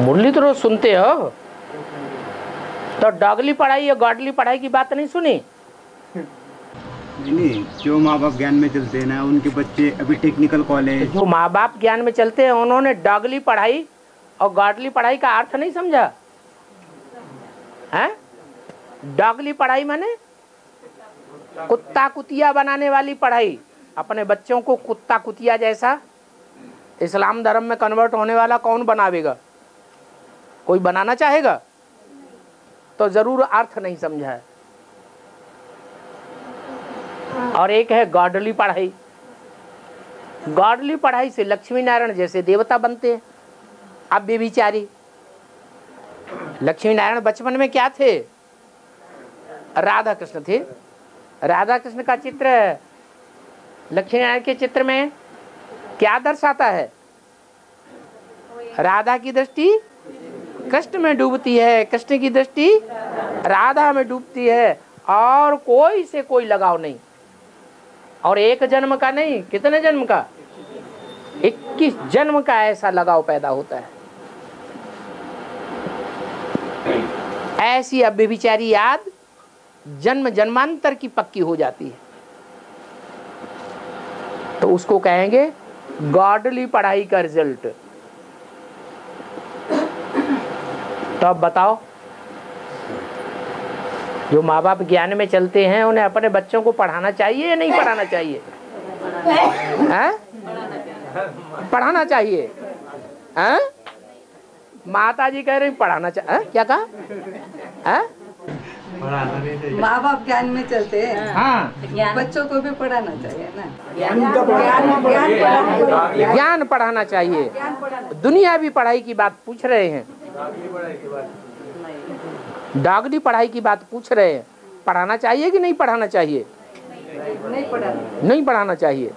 मुरली तो रोज सुनते हो, तो डॉगली पढ़ाई या गॉडली पढ़ाई की बात नहीं सुनी? नहीं, जो माँ बाप ज्ञान में चलते हैं ना, उनके बच्चे अभी टेक्निकल कॉलेज। जो माँ बाप ज्ञान में चलते हैं उन्होंने डॉगली पढ़ाई और गॉडली पढ़ाई का अर्थ नहीं समझा है। डॉगली पढ़ाई माने कुत्ता कुतिया बनाने वाली पढ़ाई। अपने बच्चों को कुत्ता कुतिया जैसा इस्लाम धर्म में कन्वर्ट होने वाला कौन बनावेगा? कोई बनाना चाहेगा? तो जरूर अर्थ नहीं समझा है। और एक है गॉडली पढ़ाई। गॉडली पढ़ाई से लक्ष्मी नारायण जैसे देवता बनते हैं। अब बेबिचारी लक्ष्मी नारायण बचपन में क्या थे? राधा कृष्ण थे। राधा कृष्ण का चित्र लक्ष्मी नारायण के चित्र में क्या दर्शाता है? राधा की दृष्टि कृष्ण में डूबती है, कृष्ण की दृष्टि राधा में डूबती है, और कोई से कोई लगाव नहीं। और एक जन्म का नहीं, कितने जन्म का? 21 जन्म का ऐसा लगाव पैदा होता है। ऐसी अव्यभिचारी याद जन्म जन्मांतर की पक्की हो जाती है। तो उसको कहेंगे गॉडली पढ़ाई का रिजल्ट। तो अब बताओ, जो माँ बाप ज्ञान में चलते हैं उन्हें अपने बच्चों को पढ़ाना चाहिए या नहीं पढ़ाना चाहिए? हैं? पढ़ाना चाहिए। हैं? माता जी कह रही पढ़ाना चाहिए। क्या कहा? हैं? माँ बाप ज्ञान में चलते हैं, हाँ, बच्चों को भी पढ़ाना चाहिए ना। ज्ञान पढ़ाना चाहिए। दुनिया भी पढ़ाई की बात पूछ रहे हैं, डॉगली पढ़ाई की बात पूछ रहे हैं। पढ़ाना चाहिए कि नहीं पढ़ाना चाहिए? नहीं पढ़ाना चाहिए।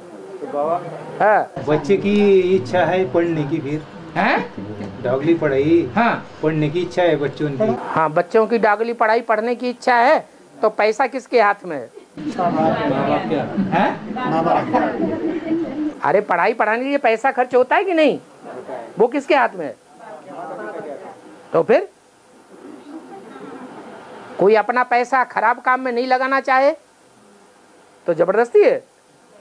बच्चे की इच्छा है पढ़ने की, फिर डॉगली पढ़ाई। हाँ, पढ़ने की इच्छा है बच्चों की। हाँ, बच्चों की डॉगली पढ़ाई पढ़ने की इच्छा है, तो पैसा किसके हाथ में है? अरे पढ़ाई पढ़ाने के लिए पैसा खर्च होता है कि नहीं? वो किसके हाथ में है? तो फिर कोई अपना पैसा खराब काम में नहीं लगाना चाहे तो जबरदस्ती है।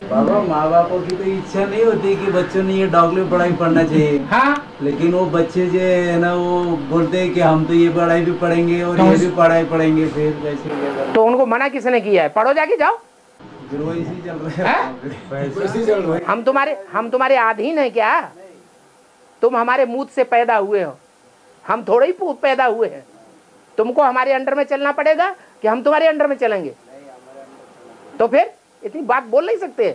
बाबा, माँ बापों की तो इच्छा नहीं होती कि बच्चों ने ये डॉगली पढ़ाई पढ़ना चाहिए। हाँ, लेकिन वो बच्चे जो है ना, वो बोलते हैं कि हम तो ये पढ़ाई भी पढ़ेंगे और ये भी पढ़ाई पढ़ेंगे। फिर वैसे तो उनको मना किसने किया है? पढ़ो, जाके जाओ। इसी चल रहा है। हम तुम्हारे अधीन है क्या? तुम हमारे मुंह से पैदा हुए हो, हम थोड़े ही पैदा हुए हैं। तुमको हमारे अंडर में चलना पड़ेगा कि हम तुम्हारे अंडर में चलेंगे? तो फिर इतनी बात बोल नहीं सकते।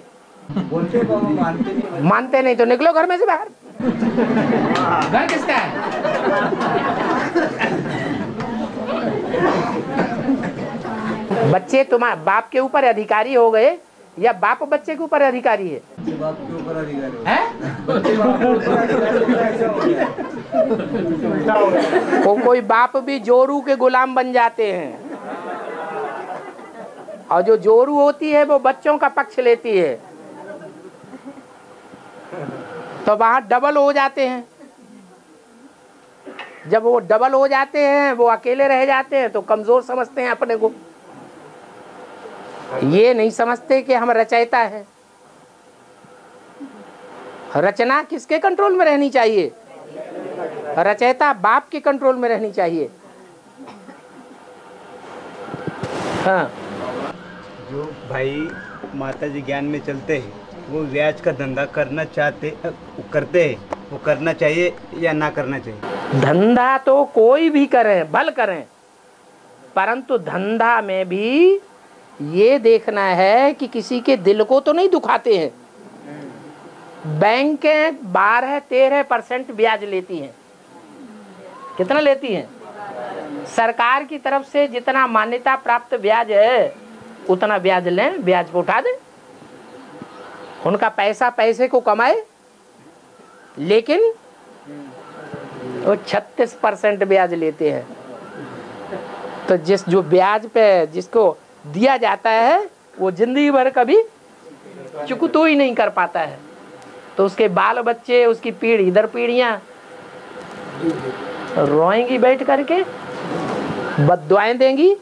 बोलते बाबा, मानते नहीं तो निकलो घर में से बाहर। घर किसका है? बच्चे तुम्हारे बाप के ऊपर अधिकारी हो गए या बाप बच्चे के ऊपर अधिकारी है? बाप के ऊपर अधिकारी है? कोई बाप भी जोरू के गुलाम बन जाते हैं, और जो जोरू होती है वो बच्चों का पक्ष लेती है, तो वहां डबल हो जाते हैं। जब वो डबल हो जाते हैं, वो अकेले रह जाते हैं, तो कमजोर समझते हैं अपने को। ये नहीं समझते कि हम रचयिता हैं। रचना किसके कंट्रोल में रहनी चाहिए? रचयिता बाप के कंट्रोल में रहनी चाहिए। हाँ, जो भाई माता जी ज्ञान में चलते हैं, वो ब्याज का धंधा करना करते हैं, वो करना चाहिए या ना करना चाहिए? धंधा तो कोई भी करें, भल करें, परंतु धंधा में भी ये देखना है कि किसी के दिल को तो नहीं दुखाते हैं। बैंकें 12-13% ब्याज लेती हैं। कितना लेती हैं? सरकार की तरफ से जितना मान्यता प्राप्त ब्याज है उतना ब्याज लें, ब्याज को उठा दें। उनका पैसा पैसे को कमाए, लेकिन वो 36% ब्याज लेते हैं। तो जो ब्याज पे जिसको दिया जाता है वो जिंदगी भर कभी चुकतो ही नहीं कर पाता है। तो उसके बाल बच्चे, उसकी पीढ़ी दर पीढ़ियां रोएंगी बैठ करके, बद्दुआएं देंगी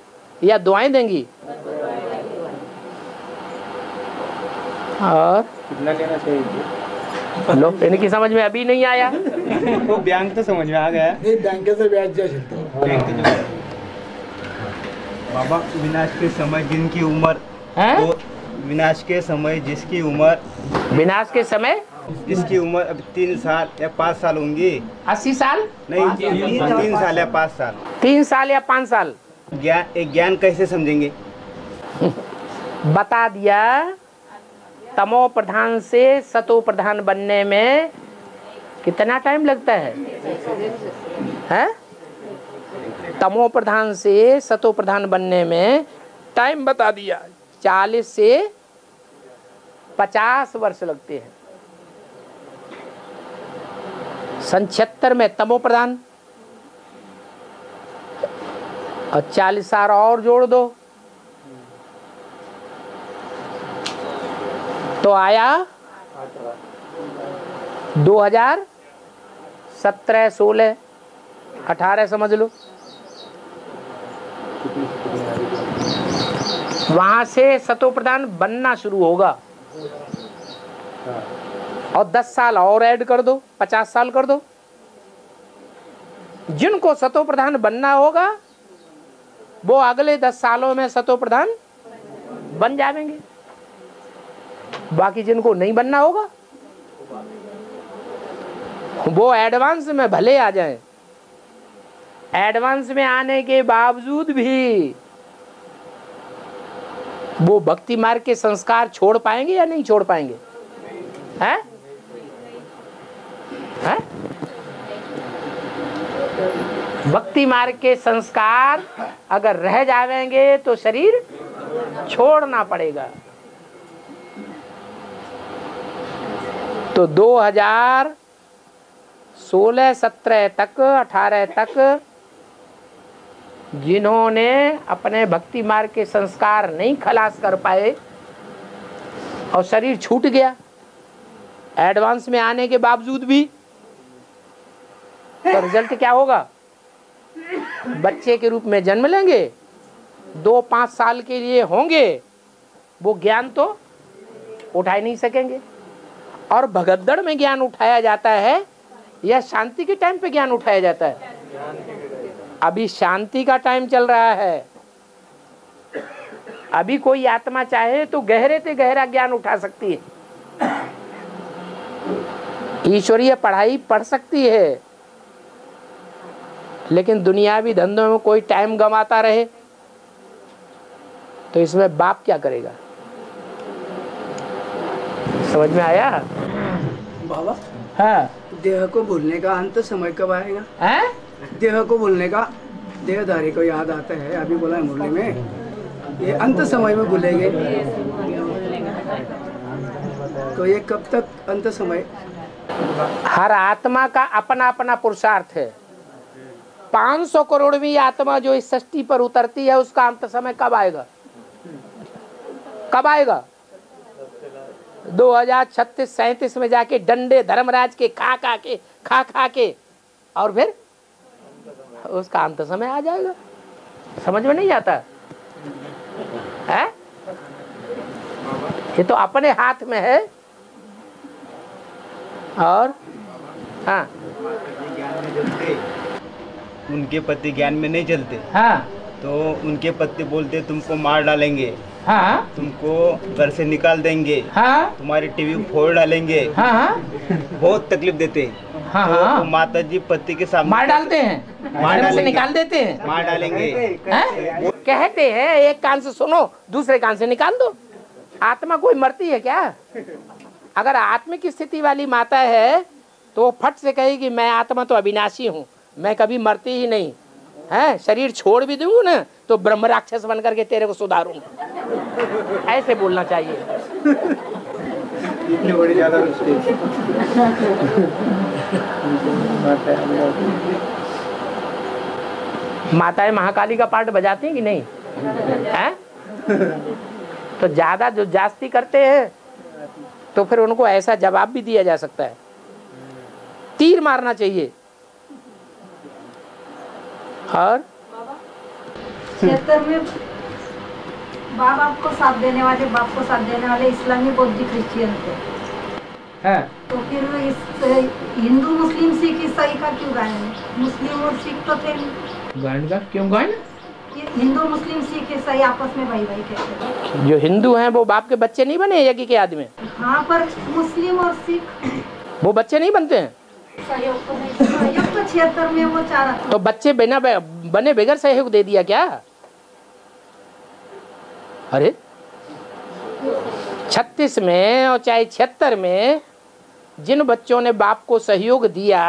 या दुआएं देंगी? और कितना लेना चाहिए? लो, इनकी समझ में अभी नहीं आया। वो बैंक तो समझ में आ गया। बैंक से ब्याज चलता बाबा, विनाश के समय जिनकी उम्र हैं? तो विनाश के समय जिसकी उम्र विनाश के समय जिसकी उम्र अब 3 साल या 5 साल होंगी। 80 साल, नहीं, 3 साल या 5 साल। 3 साल या 5 साल। ज्ञान कैसे समझेंगे? बता दिया, तमो प्रधान से सतो प्रधान बनने में कितना टाइम लगता है? हैं? तमो प्रधान से सतो प्रधान बनने में टाइम बता दिया, 40 से 50 वर्ष लगते हैं। सन 76 में तमो प्रधान, और 40 साल और जोड़ दो तो आया 2017, 16, 18 समझ लो। वहां से सतो प्रधान बनना शुरू होगा, और 10 साल और ऐड कर दो, 50 साल कर दो। जिनको सतो प्रधान बनना होगा वो अगले 10 सालों में सतो प्रधान बन जाएंगे। बाकी जिनको नहीं बनना होगा वो एडवांस में भले आ जाएं। एडवांस में आने के बावजूद भी वो भक्ति मार्ग के संस्कार छोड़ पाएंगे या नहीं छोड़ पाएंगे? हैं? हैं? भक्ति मार्ग के संस्कार अगर रह जाएंगे तो शरीर छोड़ना पड़ेगा। तो 2016, 17 तक, 18 तक जिन्होंने अपने भक्ति मार्ग के संस्कार नहीं खलास कर पाए और शरीर छूट गया एडवांस में आने के बावजूद भी, तो रिजल्ट क्या होगा? बच्चे के रूप में जन्म लेंगे, 2-5 साल के लिए होंगे, वो ज्ञान तो उठा ही नहीं सकेंगे। और भगद्दड़ में ज्ञान उठाया जाता है या शांति के टाइम पे ज्ञान उठाया जाता है? अभी शांति का टाइम चल रहा है। अभी कोई आत्मा चाहे तो गहरे से गहरा ज्ञान उठा सकती है, ईश्वरीय पढ़ाई पढ़ सकती है, लेकिन दुनियावी धंधों में कोई टाइम गंवाता रहे तो इसमें बाप क्या करेगा? समझ में आया? बाबा, हाँ। देह को भूलने का अंत समय कब आएगा? हैं? देह को भूलने का, देहधारी को याद आता है, अभी बोला है मुरली में, ये अंत समय में भूलेंगे तो ये कब तक अंत समय? हर आत्मा का अपना अपना पुरुषार्थ है। 500 करोड़वीं आत्मा जो इस सृष्टि पर उतरती है उसका अंत समय कब आएगा? कब आएगा? 2036-37 में जाके डंडे धर्मराज के खा खा के और फिर उसका अंत समय आ जाएगा। समझ में नहीं आता है? ये तो अपने हाथ में है। और हाँ, उनके पति ज्ञान में नहीं चलते, हाँ, तो उनके पति बोलते तुमको मार डालेंगे, हाँ, तुमको घर से निकाल देंगे, हाँ, तुम्हारी टीवी फोड़ डालेंगे, हाँ, बहुत तकलीफ देते हैं। हाँ, तो हाँ, माता जी पति के सामने मार डालते हैं, मार घर से डालेंगे। निकाल देते हैं, मार डालेंगे। हैं? कहते हैं एक कान से सुनो दूसरे कान से निकाल दो। आत्मा कोई मरती है क्या? अगर आत्मिक स्थिति वाली माता है तो वो फट से कहेगी मैं आत्मा तो अविनाशी हूँ, मैं कभी मरती ही नहीं है, शरीर छोड़ भी दूंगा ना तो ब्रह्म राक्षस बन करके तेरे को सुधारूंगा। ऐसे बोलना चाहिए। इतनी बड़ी ज्यादा माताएं महाकाली का पार्ट बजाती हैं कि नहीं है? तो ज्यादा जो जास्ती करते हैं तो फिर उनको ऐसा जवाब भी दिया जा सकता है, तीर मारना चाहिए। और क्षेत्र में बाप को साथ देने वाले इस्लामी बौद्ध क्रिश्चियन थे। है तो फिर इस हिंदू मुस्लिम सिख ईसाई का क्यों गायन? मुस्लिम और सिख तो थे नहीं। गायन का क्यों गायन? ये हिंदू मुस्लिम सिख ईसाई आपस में भाई भाई कहते हैं। जो हिंदू हैं वो बाप के बच्चे नहीं बने यज्ञ के आदमी? हाँ, पर मुस्लिम और सिख वो बच्चे नहीं बनते हैं। सहयोग तो क्षेत्र में वो चाह रहा था। तो बच्चे बिना बने बगैर सहयोग दे दिया क्या? अरे 36 में और चाहे 76 में जिन बच्चों ने बाप को सहयोग दिया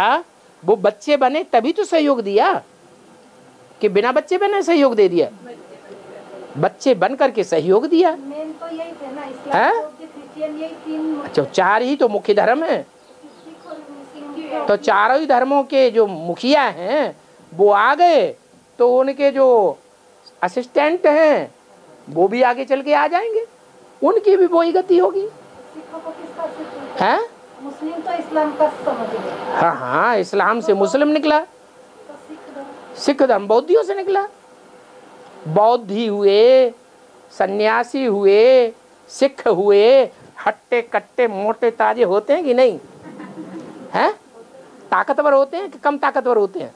वो बच्चे बने तभी तो सहयोग दिया, कि बिना बच्चे बने सहयोग दे दिया? बच्चे बन करके सहयोग दिया। मेन तो यही थे ना, इस्लाम बौद्ध क्रिश्चियन, यही तीन। अच्छा, 4 ही तो मुख्य धर्म है। तो चारों ही धर्मों के जो मुखिया हैं वो आ गए तो उनके जो असिस्टेंट हैं वो भी आगे चल के आ जाएंगे, उनकी भी वही गति होगी। सिखों को किसका सिख हैं? मुस्लिम तो इस्लाम का समझ गए। हाँ हाँ, इस्लाम से मुस्लिम निकला, तो सिख धर्म बौद्धियों से निकला। बौद्धि हुए, सन्यासी हुए, सिख हुए, हट्टे कट्टे मोटे ताजे होते हैं कि नहीं? हैं? ताकतवर होते हैं कि कम ताकतवर होते हैं?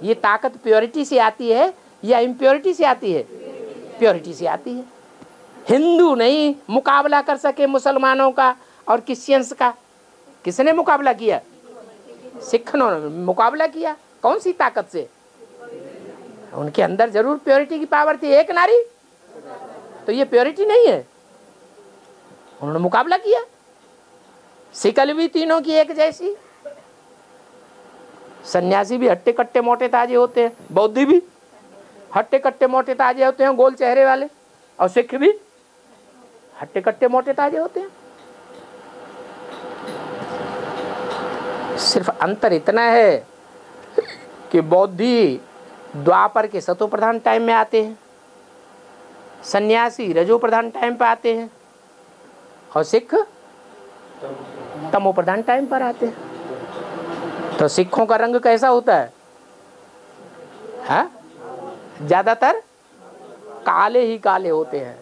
ये ताकत प्योरिटी से आती है या इम्प्योरिटी से आती है? प्योरिटी से आती है। हिंदू नहीं मुकाबला कर सके मुसलमानों का और क्रिश्चियंस का। किसने मुकाबला किया? सिख ने मुकाबला किया। कौन सी ताकत से? उनके अंदर जरूर प्योरिटी की पावर थी। एक नारी तो ये प्योरिटी नहीं है, उन्होंने मुकाबला किया। शिकल भी तीनों की एक जैसी। सन्यासी भी हट्टे कट्टे मोटे ताजे होते हैं, बौद्धि भी हट्टे कट्टे मोटे ताजे होते हैं गोल चेहरे वाले, और सिख भी हट्टे कट्टे मोटे ताजे होते हैं। सिर्फ अंतर इतना है कि बौद्धि द्वापर के सतो प्रधान टाइम में आते हैं, सन्यासी रजो प्रधान टाइम पर आते हैं, और सिख तमो प्रधान टाइम पर आते हैं। तो सिखों का रंग कैसा होता है? हाँ, ज्यादातर काले ही काले होते हैं।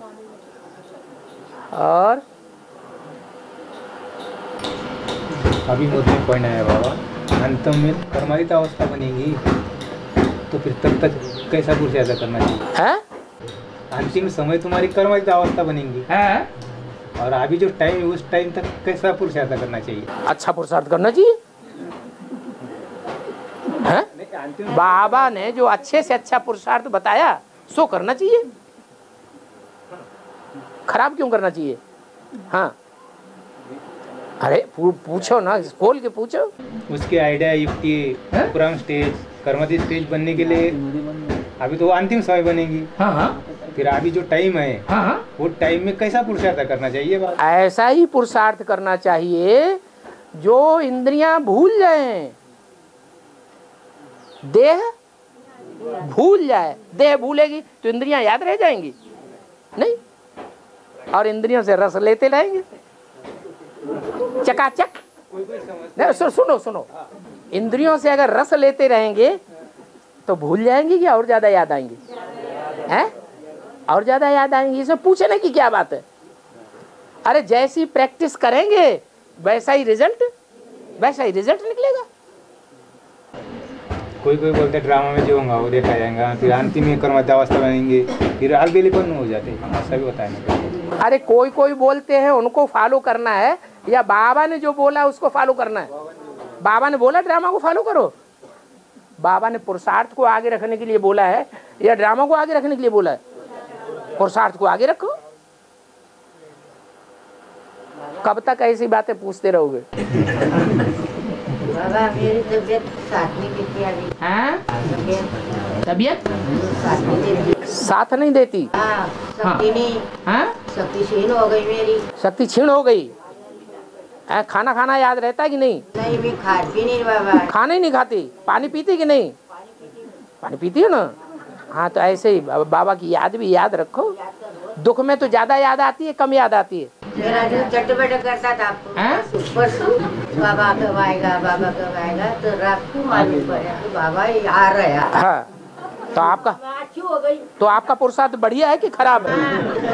और अभी मुद्दे पॉइंट आया बाबा, अंत में कर्मातीत अवस्था बनेगी तो फिर तब तक कैसा पुरुषार्थ करना चाहिए? है? अंतिम समय तुम्हारी कर्मातीत अवस्था बनेगी है? और अभी जो टाइम है उस टाइम तक कैसा पुरुषार्थ करना चाहिए? अच्छा पुरुषार्थ करना चाहिए। है? बाबा ने जो अच्छे से अच्छा पुरुषार्थ बताया सो करना चाहिए। खराब क्यों करना चाहिए? हाँ, अरे पूछो ना, खोल के पूछो। उसके आइडिया युक्ति उपराम स्टेज कर्मातीत स्टेज बनने के लिए अभी तो अंतिम समय बनेगी। हाँ हाँ, फिर अभी जो टाइम है हाँ, वो टाइम में कैसा पुरुषार्थ करना चाहिए बाबा? ऐसा ही पुरुषार्थ करना चाहिए जो इंद्रियां भूल जाएं, देह भूल जाए। देह भूलेगी तो इंद्रियां याद रह जाएंगी नहीं, और इंद्रियों से रस लेते रहेंगे चकाचक। नहीं, सुनो सुनो, इंद्रियों से अगर रस लेते रहेंगे तो भूल जाएंगी कि और ज्यादा याद आएंगी? हैं? और ज्यादा याद आएंगी। इसमें पूछने की क्या बात है? अरे जैसी प्रैक्टिस करेंगे वैसा ही रिजल्ट निकलेगा। कोई कोई बोलते ड्रामा में जो होगा वो देखा जाएगा, फिर अंतिम में कर्मातीत अवस्था बनेंगे, फिर अलबेलीपन हो जाते हैं। ऐसा भी होता है। अरे कोई कोई बोलते हैं उनको फॉलो करना है, या बाबा ने जो बोला उसको फॉलो करना है? बाबा ने बोला ड्रामा को फॉलो करो? बाबा ने पुरुषार्थ को आगे रखने के लिए बोला है या ड्रामा को आगे रखने के लिए बोला है? पुरुषार्थ को आगे रखो। कब तक ऐसी बातें पूछते रहोगे? बाबा मेरी तबीयत साथ नहीं देती अभी। तबीयत साथ साथ नहीं देती? हाँ, शक्ति नहीं। हाँ? शक्ति क्षीण हो गई मेरी। शक्ति क्षीण हो गई? खाना खाना याद रहता है कि नहीं? नहीं, मैं खाती नहीं बाबा। खाना ही नहीं खाती? पानी पीती कि नहीं? पानी पीती है ना? हाँ, तो ऐसे ही बाबा की याद भी याद रखो। दुख में तो ज्यादा याद आती है, कम याद आती है? मेरा जो चटपट करता था परसों, बाबा कब आएगा तो रात को मालूम पड़ा तो बाबा आ रहा। हाँ, तो आपका अच्छी हो गई, तो आपका पुरुषार्थ बढ़िया है कि खराब है?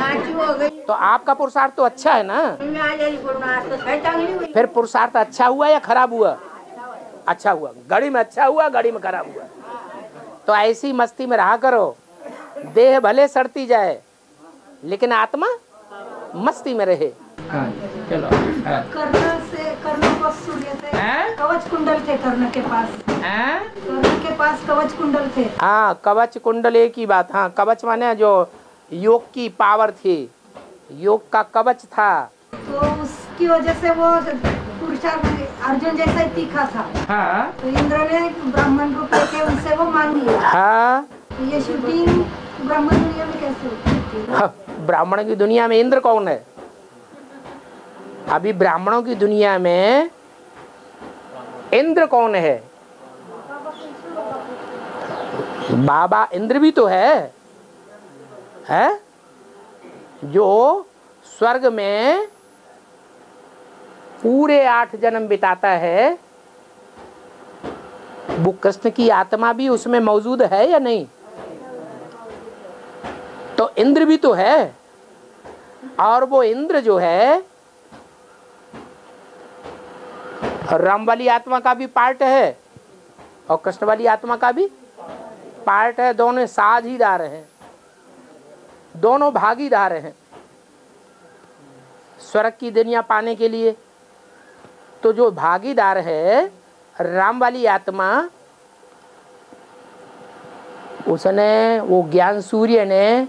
अच्छी हो गई। तो आपका पुरुषार्थ तो अच्छा है ना, मैं आ जाएगी पुरना तो सही चांगली हुई। फिर पुरुषार्थ अच्छा हुआ या खराब हुआ? अच्छा हुआ। गाड़ी में अच्छा हुआ, गाड़ी में खराब हुआ। तो ऐसी मस्ती में रहा करो, देह भले सड़ती जाए लेकिन आत्मा मस्ती में रहे। चलो कर्ण को सूर्य थे, कवच कुंडल थे कर्ण के पास। कर्ण के पास कवच कुंडल थे। हाँ, कवच कुंडल एक ही बात। हाँ, कवच माने जो योग की पावर थी, योग का कवच था। तो उसकी वजह से वो पुरुषार्थ अर्जुन जैसा ही तीखा था। हाँ, तो इंद्र ने ब्राह्मण रूप लेके उनसे वो मान लिया। हाँ, तो ये शूटिंग ब्राह्मण दुनिया में कैसे होती है? हाँ, ब्राह्मण की दुनिया में इंद्र कौन है? अभी ब्राह्मणों की दुनिया में इंद्र कौन है? बाबा इंद्र भी तो है जो स्वर्ग में पूरे 8 जन्म बिताता है। वो कृष्ण की आत्मा भी उसमें मौजूद है या नहीं? तो इंद्र भी तो है। और वो इंद्र जो है राम वाली आत्मा का भी पार्ट है और कृष्ण वाली आत्मा का भी पार्ट है। दोनों साझीदार हैं, दोनों भागीदार हैं स्वर्ग की दुनिया पाने के लिए। तो जो भागीदार है राम वाली आत्मा, उसने वो ज्ञान सूर्य ने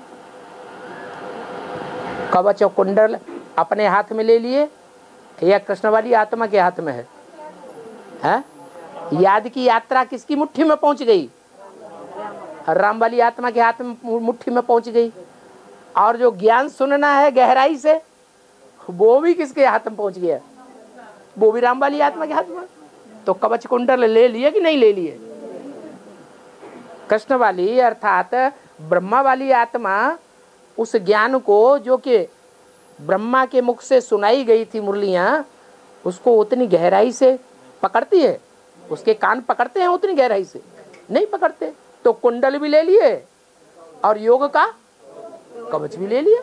कवच और कुंडल अपने हाथ में ले लिए या कृष्ण वाली आत्मा के हाथ में है? याद की यात्रा किसकी मुट्ठी में पहुंच गई? राम वाली आत्मा के हाथ में मुट्ठी में पहुंच गई। और जो ज्ञान सुनना है गहराई से, वो भी किसके हाथ में पहुंच गया? वो भी राम वाली आत्मा के हाथ में। तो कवच कुंडल ले लिए कि नहीं ले लिए? कृष्ण वाली अर्थात ब्रह्मा वाली आत्मा उस ज्ञान को, जो कि ब्रह्मा के मुख से सुनाई गई थी मुरलियां, उसको उतनी गहराई से पकड़ती है? उसके कान पकड़ते हैं उतनी गहराई से? नहीं पकड़ते। तो कुंडल भी ले लिए और योग का कवच भी ले लिया।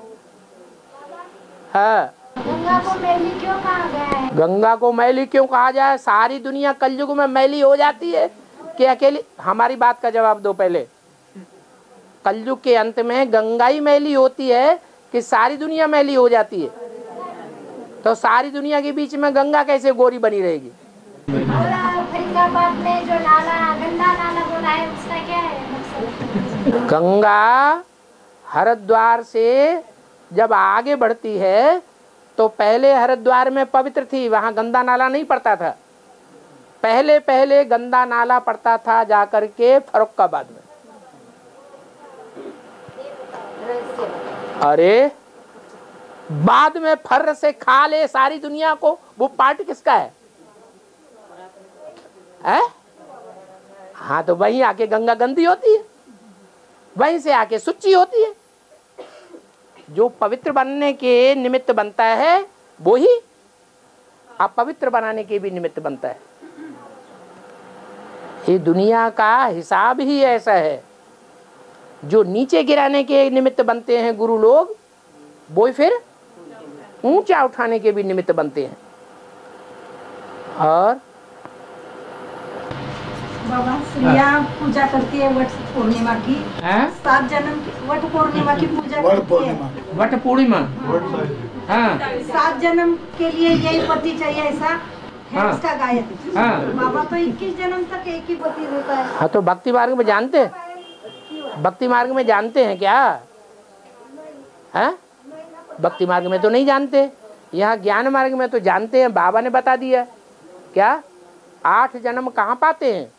हाँ, गंगा को मैली क्यों कहा गया है? गंगा को मैली क्यों कहा जाए? सारी दुनिया कलयुग में मैली हो जाती है कि अकेली? हमारी बात का जवाब दो पहले। कलयुग के अंत में गंगा ही मैली होती है कि सारी दुनिया मैली हो जाती है? तो सारी दुनिया के बीच में गंगा कैसे गोरी बनी रहेगी? फरीदाबाद में जो नाला, गंदा नाला बोला है, उसका क्या है मकसद? गंगा हरिद्वार से जब आगे बढ़ती है तो पहले हरिद्वार में पवित्र थी, वहां गंदा नाला नहीं पड़ता था। पहले पहले गंदा नाला पड़ता था जाकर के फर्रुखाबाद में। अरे बाद में फर्र से खा ले सारी दुनिया को, वो पार्ट किसका है? हाँ, तो वहीं आके गंगा गंदी होती है, वहीं से आके सुच्ची होती है। जो पवित्र बनने के निमित्त बनता है वो ही अपवित्र बनाने के भी निमित्त बनता है। ये दुनिया का हिसाब ही ऐसा है। जो नीचे गिराने के निमित्त बनते हैं गुरु लोग, वो फिर ऊंचा उठाने के भी निमित्त बनते हैं। और बाबा स्त्रियां पूजा करती है वट पूर्णिमा की। 7 जन्म की वट पूर्णिमा की पूजा करती है। वट पूर्णिमा, हाँ, 7 जन्म के लिए यही पति चाहिए, ऐसा है उसका गायन। बाबा तो 21 जन्म तक एक ही पति होता है। हाँ, तो भक्ति मार्ग में जानते हैं? भक्ति मार्ग में जानते हैं क्या? भक्ति मार्ग में तो नहीं जानते। यहाँ ज्ञान मार्ग में तो जानते हैं। बाबा ने बता दिया क्या? 8 जन्म कहाँ पाते हैं?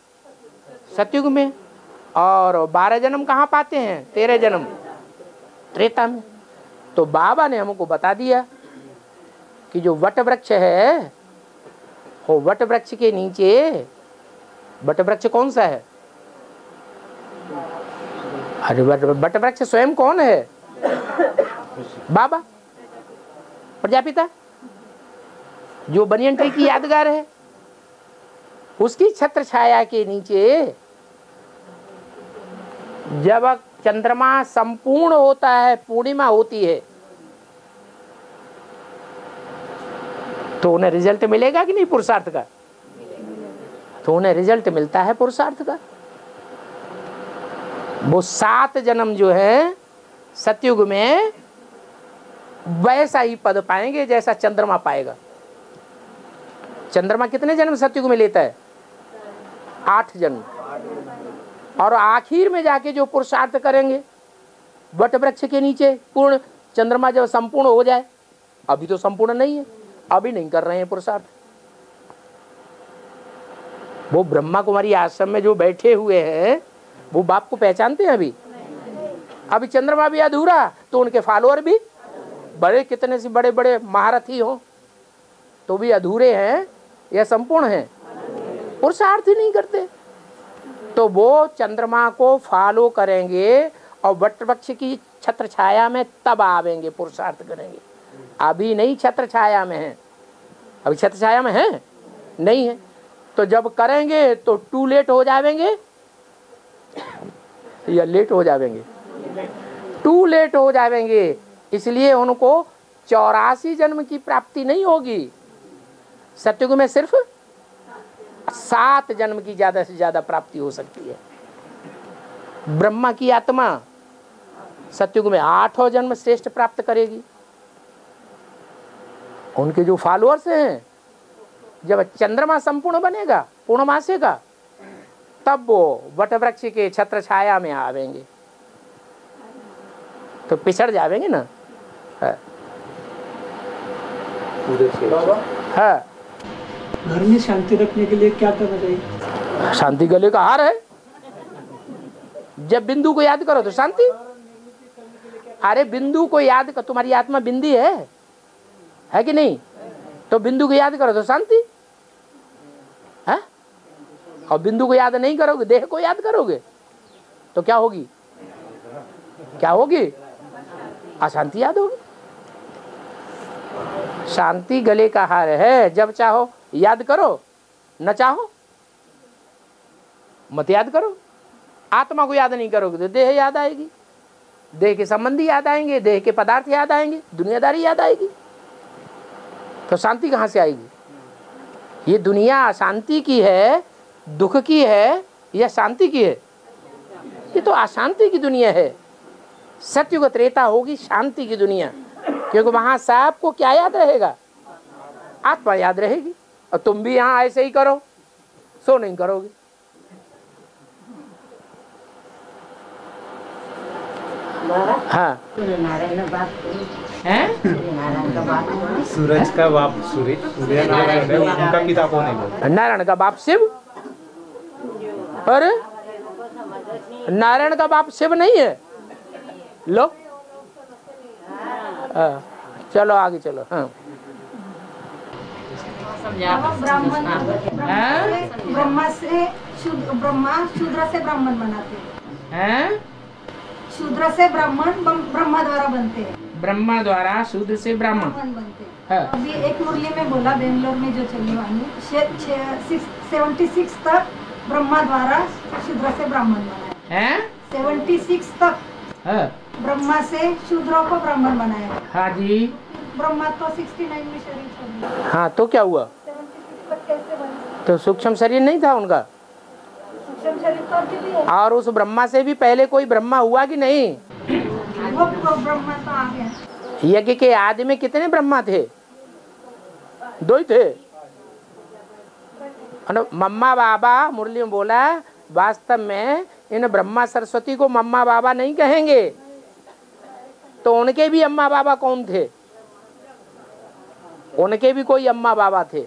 सतयुग में। और 12 जन्म कहाँ पाते हैं? 13 जन्म त्रेता में। तो बाबा ने हमको बता दिया कि जो वट वृक्ष है, वो वट वृक्ष के नीचे, वट वृक्ष कौन सा है? अरे वट वृक्ष स्वयं कौन है? बाबा प्रजापिता, जो बनियन ट्री की यादगार है, उसकी छत्र छाया के नीचे जब चंद्रमा संपूर्ण होता है, पूर्णिमा होती है, तो उन्हें रिजल्ट मिलेगा कि नहीं पुरुषार्थ का? तो उन्हें रिजल्ट मिलता है पुरुषार्थ का। वो 7 जन्म जो है सतयुग में वैसा ही पद पाएंगे जैसा चंद्रमा पाएगा। चंद्रमा कितने जन्म सतयुग में लेता है? 8 जन्म। और आखिर में जाके जो पुरुषार्थ करेंगे वट वृक्ष के नीचे, पूर्ण चंद्रमा जब संपूर्ण हो जाए, अभी तो संपूर्ण नहीं है, अभी नहीं कर रहे हैं पुरुषार्थ। वो ब्रह्मा कुमारी आश्रम में जो बैठे हुए हैं वो बाप को पहचानते हैं? अभी चंद्रमा भी अधूरा, तो उनके फॉलोअर भी बड़े, कितने से बड़े बड़े महारथी हो तो भी अधूरे हैं या संपूर्ण हैं? पुरुषार्थ ही नहीं करते। तो वो चंद्रमा को फॉलो करेंगे और वट वृक्ष की छत्र छाया में तब आवेंगे, पुरुषार्थ करेंगे। अभी नहीं छत्र छाया में है, अभी छत्र छाया में है नहीं है। तो जब करेंगे तो टू लेट हो जाएंगे या लेट हो जाएंगे? टू लेट हो जाएंगे। इसलिए उनको 84 जन्म की प्राप्ति नहीं होगी। सतयुग में सिर्फ 7 जन्म की ज्यादा से ज्यादा प्राप्ति हो सकती है। ब्रह्मा की आत्मा सतयुग में 8 जन्म श्रेष्ठ प्राप्त करेगी। उनके जो फॉलोअर्स हैं, जब चंद्रमा संपूर्ण बनेगा, पूर्णमासे का, तब वो वट वृक्ष के छत्र छाया में आवेंगे, तो पिछड़ जावेंगे ना। हाँ, घर में शांति रखने के लिए क्या करना चाहिए? शांति गले का हार है। जब बिंदु को याद करो तो शांति। अरे बिंदु को याद कर, तुम्हारी आत्मा बिंदी है कि नहीं? तो बिंदु को याद करो तो शांति है। और बिंदु को याद नहीं करोगे, देह को याद करोगे तो क्या होगी? क्या होगी? अशांति याद होगी। शांति गले का हार है। जब चाहो याद करो, न चाहो मत याद करो। आत्मा को याद नहीं करोगे तो देह याद आएगी, देह के संबंधी याद आएंगे, देह के पदार्थ याद आएंगे, दुनियादारी याद आएगी। तो शांति कहाँ से आएगी? ये दुनिया अशांति की है, दुख की है या शांति की है? ये तो अशांति की दुनिया है। सतयुग त्रेता होगी शांति की दुनिया, क्योंकि वहां सबको क्या याद रहेगा? आत्मा याद रहेगी। और तुम भी यहाँ ऐसे ही करो, सो नहीं करोगे। हाँ, सूरज का बाप सूर्य नारायण है, उनका पिता कौन है? नारायण का बाप शिव। अरे नारायण का बाप शिव नहीं है? लो चलो आगे चलो। हाँ, ब्रह्मा शूद्र से ब्राह्मण बनाते हैं। शूद्र से ब्राह्मण ब्रह्मा द्वारा बनते हैं। ब्रह्मा द्वारा शूद्र से ब्राह्मण बनते हैं। अभी एक मुरली में बोला, बेंगलोर में जो चली वाली 76 तक ब्रह्मा द्वारा शूद्र से ब्राह्मण बनाया है। 76 तक ब्रह्मा से शूद्रों को ब्राह्मण बनाया। हाँ जी। ब्रह्मा तो 69 में शरीर छोड़ दिया। हाँ, तो क्या हुआ? 76 तक कैसे बना? तो सूक्ष्म शरीर नहीं था उनका? सूक्ष्म शरीर तो अभी भी है। और उस ब्रह्मा से भी पहले कोई ब्रह्मा हुआ कि नहीं? वो ब्रह्मा तो आ गया। यज्ञ के आदि में कितने ब्रह्मा थे? 2 ही थे। मम्मा बाबा मुरली में बोला, वास्तव में इन ब्रह्मा सरस्वती को मम्मा बाबा नहीं कहेंगे, तो उनके भी अम्मा बाबा कौन थे? उनके भी कोई अम्मा बाबा थे।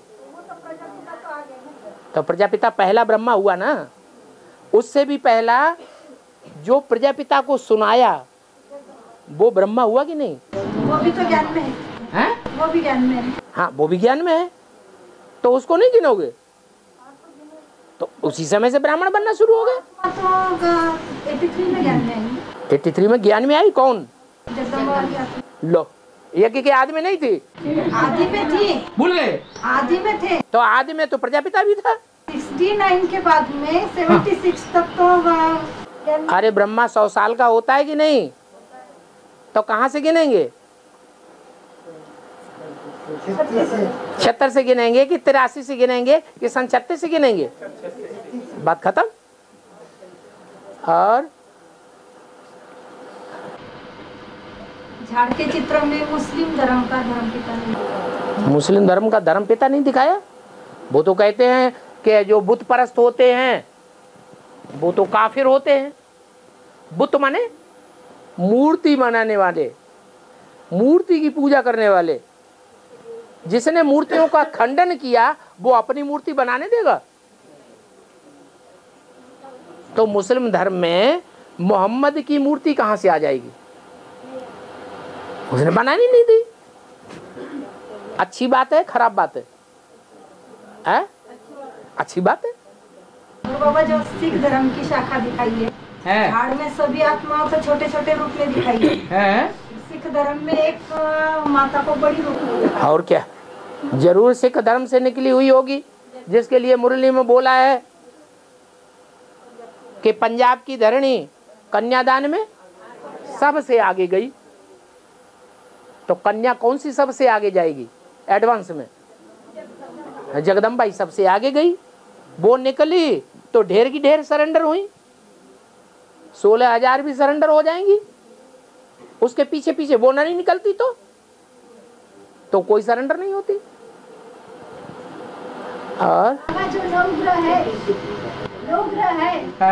तो प्रजापिता पहला ब्रह्मा हुआ ना। उससे भी पहला जो प्रजापिता को सुनाया वो ब्रह्मा हुआ कि नहीं? वो भी तो ज्ञान में है। वो भी ज्ञान में है। हाँ, वो भी ज्ञान में है, तो उसको नहीं गिनोगे? तो उसी समय से ब्राह्मण बनना शुरू हो गए। तो 83 में ज्ञान में आई। 83 में ज्ञान में आई? कौन? जगदम्बा वाली आती। लो, यज्ञ के आदि में नहीं थी? आदि में थी। भूल गए? आदि में थे। तो आदि में तो प्रजापिता भी था। 69 के बाद में 76 तक तो अरे ब्रह्मा 100 साल का होता है कि नहीं? तो कहाँ से गिनेंगे? 76 से गिनेंगे कि 83 से गिनेंगे कि 37 से गिनेंगे? बात खत्म। और झाड़ के चित्र में मुस्लिम धर्म का धर्मपिता नहीं, मुस्लिम धर्म का धर्मपिता नहीं दिखाया। वो तो कहते हैं कि जो बुत परस्त होते हैं वो तो काफिर होते हैं। बुत माने मूर्ति बनाने वाले, मूर्ति की पूजा करने वाले। जिसने मूर्तियों का खंडन किया वो अपनी मूर्ति बनाने देगा? तो मुस्लिम धर्म में मोहम्मद की मूर्ति कहां से आ जाएगी? उसने बनानी नहीं दी। अच्छी बात है खराब बात है? अच्छी बात है। और बाबा जो सिख धर्म की शाखा दिखाई है, झाड़ में सभी आत्माओं को छोटे छोटे रूप में दिखाई है। सिख धर्म में एक माता को बड़ी रूप में दिखाई। और क्या, जरूर सिख धर्म से निकली हुई होगी, जिसके लिए मुरली में बोला है कि पंजाब की धरणी कन्यादान में सबसे आगे गई। तो कन्या कौन सी सबसे आगे जाएगी? एडवांस में जगदम्बा ही सबसे आगे गई। वो निकली तो ढेर की ढेर सरेंडर हुई, 16,000 भी सरेंडर हो जाएंगी। उसके पीछे पीछे वो नहीं निकलती तो कोई सरेंडर नहीं होती। और जो नवग्रह है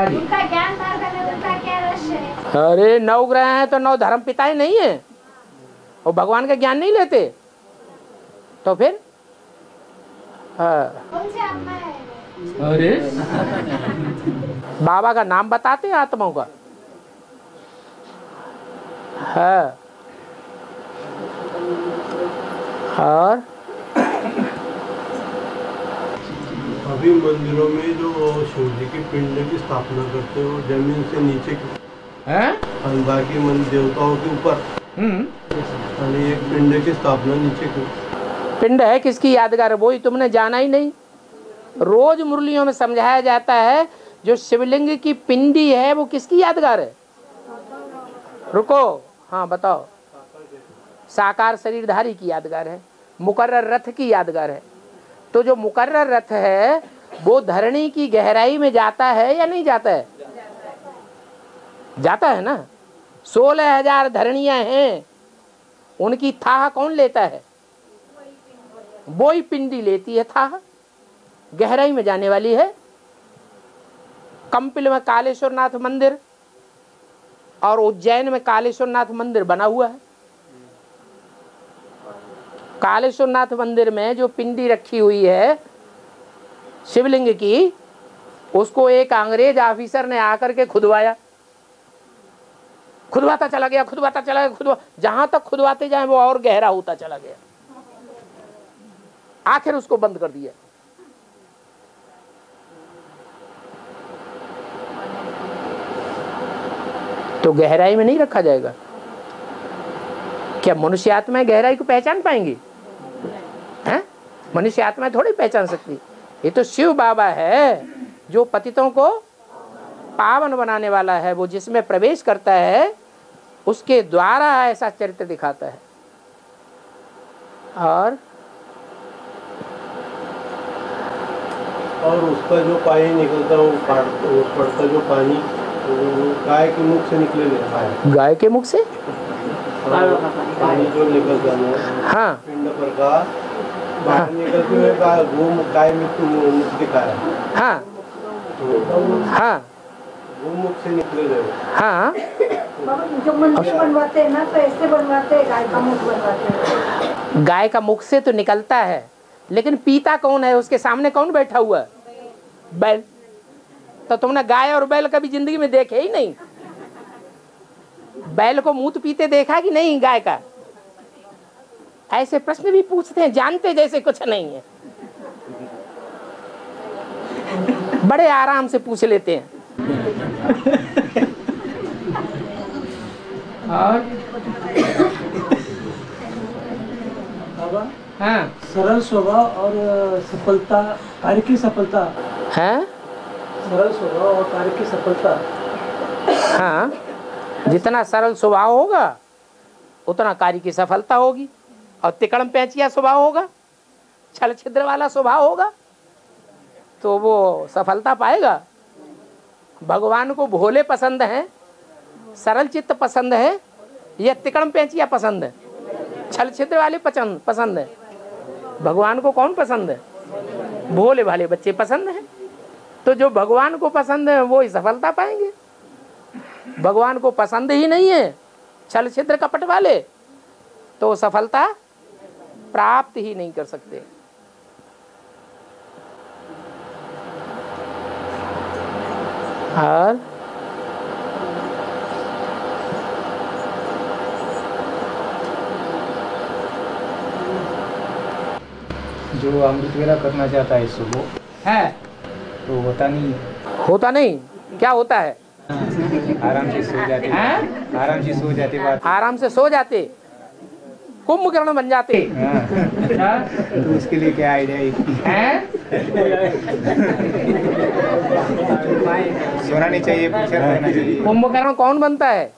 उनका ज्ञान मार्ग में उनका क्या रहस्य है? अरे 9 ग्रह हैं तो 9 धर्म पिताएं नहीं है, वो भगवान का ज्ञान नहीं लेते तो फिर? कौन से आत्मा है? अरे बाबा का नाम बताते हैं आत्माओं का। है और अभी मंदिरों में जो शिव जी की पिंड की स्थापना करते हो जमीन से नीचे की, बाकी मंदिर देवताओं के ऊपर एक पिंड की स्थापना नीचे की। पिंड है किसकी यादगार? वो ही तुमने जाना ही नहीं। रोज मुरलियों में समझाया जाता है जो शिवलिंग की पिंडी है वो किसकी यादगार है? रुको, हाँ बताओ। साकार शरीरधारी की यादगार है, मुकर्रर रथ की यादगार है। तो जो मुकर्रर रथ है वो धरणी की गहराई में जाता है या नहीं जाता है? जाता है ना। 16,000 धरणियां हैं, उनकी थाह कौन लेता है? वो ही पिंडी लेती है थाह, गहराई में जाने वाली है। कंपिल में कालेश्वर नाथ मंदिर और उज्जैन में कालेश्वर नाथ मंदिर बना हुआ है। कालेश्वर नाथ मंदिर में जो पिंडी रखी हुई है शिवलिंग की, उसको एक अंग्रेज ऑफिसर ने आकर के खुदवाया। खुदवाता चला गया, खुदवाता चला गया, जहां तक खुदवाते जाए वो और गहरा होता चला गया। आखिर उसको बंद कर दिया। तो गहराई में नहीं रखा जाएगा क्या? मनुष्य आत्मा गहराई को पहचान पाएंगी? हैं? मनुष्य आत्मा थोड़ी पहचान सकती। ये तो शिव बाबा है जो पतितों को पावन बनाने वाला है। वो जिसमें प्रवेश करता है उसके द्वारा ऐसा चरित्र दिखाता है। और उसका जो पानी निकलता है वो पड़ता जो पानी गाय के मुख से निकले लेता है। गाय के मुख से पानी जो निकलता है, हाँ, पिंड पर का बाहर निकलते हुए गाय में मुख दिखाया। हाँ हाँ, वो मुख से निकले गए। हाँ, जो मंदिर बनवाते हैं ना तो ऐसे बनवाते हैं, गाय का मुख बनवाते हैं। गाय का मुख से तो निकलता है, लेकिन पीता कौन है? उसके सामने कौन बैठा हुआ है? बैल। तो तुमने गाय और बैल कभी जिंदगी में देखे ही नहीं। बैल को मूत पीते देखा कि नहीं गाय का? ऐसे प्रश्न भी पूछते हैं, जानते जैसे कुछ नहीं है। बड़े आराम से पूछ लेते हैं। और हाँ, सरल स्वभाव और सफलता, कार्य की सफलता है। सरल स्वभाव और कार्य की सफलता हाँ, जितना सरल स्वभाव होगा उतना कार्य की सफलता होगी, और तिकड़म पैंचिया स्वभाव होगा, छल छिद्र वाला स्वभाव होगा, तो वो सफलता पाएगा। भगवान को भोले पसंद हैं, सरल चित्त पसंद है, या तिकड़म पैंचिया पसंद है, छल छिद्र वाले पसंद है? भगवान को कौन पसंद है? भोले भाले बच्चे पसंद हैं। तो जो भगवान को पसंद है वो ही सफलता पाएंगे। भगवान को पसंद ही नहीं है छल छिद्र कपट वाले, तो सफलता प्राप्त ही नहीं कर सकते। और जो अमृत वेला करना चाहता है सुबह है तो होता नहीं। होता नहीं? क्या होता है? आराम से सो जाते हैं, आराम से सो जाते बात, आराम से सो जाते, कुंभकर्ण बन जाते। तो उसके लिए क्या आइडिया है? सोना नहीं चाहिए, करना चाहिए। कुंभकर्ण कौन बनता है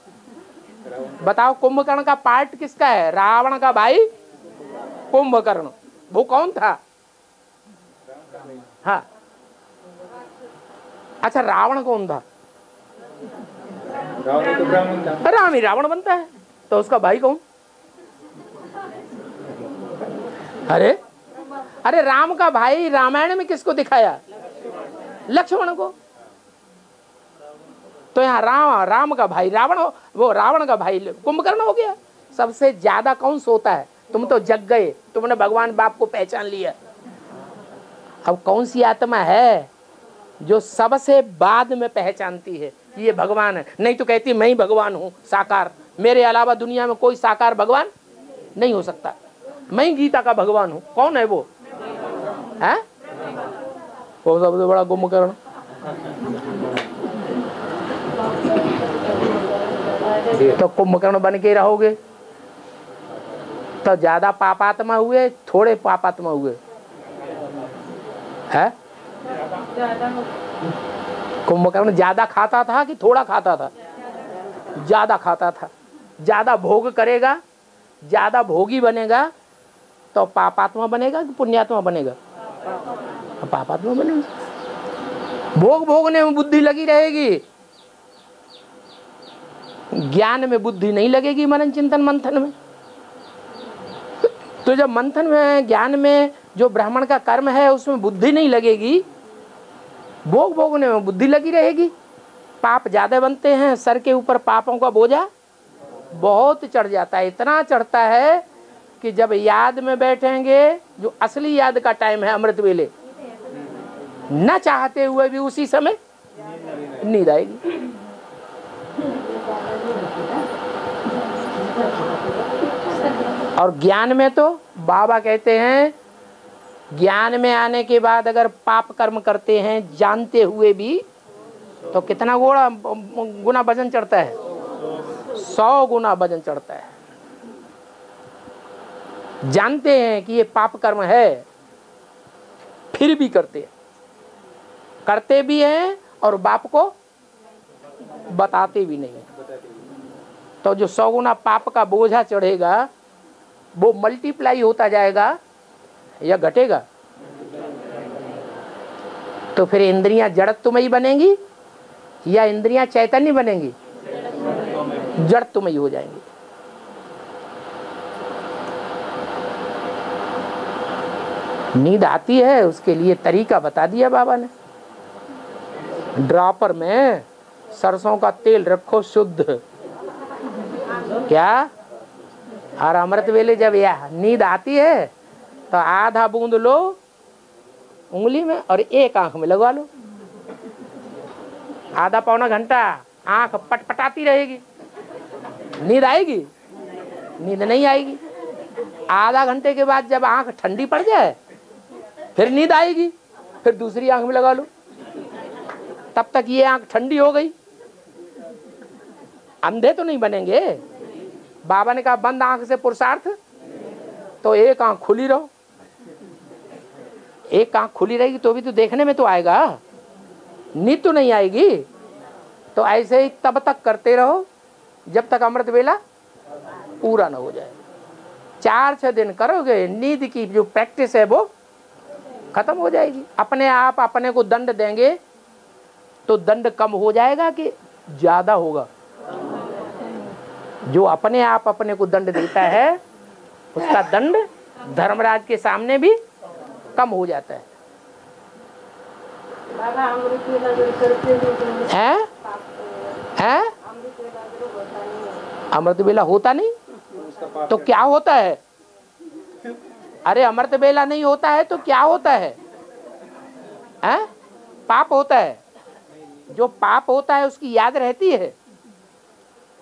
बताओ? कुंभकर्ण का पार्ट किसका है? रावण का भाई कुंभकर्ण। वो कौन था? हाँ, अच्छा, रावण कौन था? रावण तो ब्राह्मण था। राम ही रावण बनता है, तो उसका भाई कौन? अरे अरे, राम का भाई रामायण में किसको दिखाया? लक्ष्मण को। तो यहाँ राम का भाई रावण, वो रावण का भाई कुंभकर्ण हो गया। सबसे ज्यादा कौन सोता है? तुम तो जग गए, तुमने भगवान बाप को पहचान लिया। अब कौन सी आत्मा है जो सबसे बाद में पहचानती है ये भगवान है? नहीं तो कहती मैं ही भगवान हूँ साकार, मेरे अलावा दुनिया में कोई साकार भगवान नहीं हो सकता, मैं ही गीता का भगवान हूँ। कौन है वो? है वो सबसे बड़ा कुंभकर्ण। तो कुंभकर्ण बन के रहोगे तो ज्यादा पापात्मा हुए, थोड़े पापात्मा हुए? है कुंभकर्ण ज्यादा खाता था कि थोड़ा खाता था? ज्यादा खाता था। ज्यादा भोग करेगा, ज्यादा भोगी बनेगा तो पापात्मा बनेगा कि पुण्यात्मा बनेगा? पापात्मा बनेगा। भोग भोगने में बुद्धि लगी रहेगी, ज्ञान में बुद्धि नहीं लगेगी, मनन चिंतन मंथन में। तो जब मंथन में, ज्ञान में जो ब्राह्मण का कर्म है उसमें बुद्धि नहीं लगेगी, भोग भोगने में बुद्धि लगी रहेगी, पाप ज्यादा बनते हैं, सर के ऊपर पापों का बोझा बहुत चढ़ जाता है। इतना चढ़ता है कि जब याद में बैठेंगे, जो असली याद का टाइम है अमृत वेले, न चाहते हुए भी उसी समय नींद आएगी। और ज्ञान में तो बाबा कहते हैं, ज्ञान में आने के बाद अगर पाप कर्म करते हैं जानते हुए भी, तो कितना गुना वजन चढ़ता है? 100 गुना वजन चढ़ता है। जानते हैं कि ये पाप कर्म है, फिर भी करते भी हैं और बाप को बताते भी नहीं। तो जो 100 गुना पाप का बोझा चढ़ेगा वो मल्टीप्लाई होता जाएगा या घटेगा? तो फिर इंद्रियां जड़त्वमयी बनेंगी या इंद्रियां चैतन्य बनेंगी? जड़त्वमयी हो जाएंगी। नींद आती है, उसके लिए तरीका बता दिया बाबा ने। ड्रॉपर में सरसों का तेल रखो शुद्ध, क्या? और अमृत वेले जब यह नींद आती है तो आधा बूंद लो उंगली में और एक आंख में लगवा लो। आधा पौना घंटा आंख पटपटाती रहेगी, नींद आएगी? नींद नहीं आएगी। आधा घंटे के बाद जब आंख ठंडी पड़ जाए फिर नींद आएगी, फिर दूसरी आंख में लगा लो। तब तक ये आंख ठंडी हो गई। अंधे तो नहीं बनेंगे। बाबा ने कहा बंद आंख से पुरुषार्थ, तो एक आंख खुली रहो। एक आंख खुली रहेगी तो भी तो देखने में तो आएगा, नींद तो नहीं आएगी। तो ऐसे ही तब तक करते रहो जब तक अमृत वेला पूरा ना हो जाए। 4-6 दिन करोगे, नींद की जो प्रैक्टिस है वो खत्म हो जाएगी। अपने आप अपने को दंड देंगे तो दंड कम हो जाएगा कि ज्यादा होगा? जो अपने आप अपने को दंड देता है उसका दंड धर्मराज के सामने भी कम हो जाता है। हैं? अमृत वेला होता नहीं तो क्या होता है? अरे अमृत वेला नहीं होता है तो क्या होता है? हैं? पाप होता है। जो पाप होता है उसकी याद रहती है।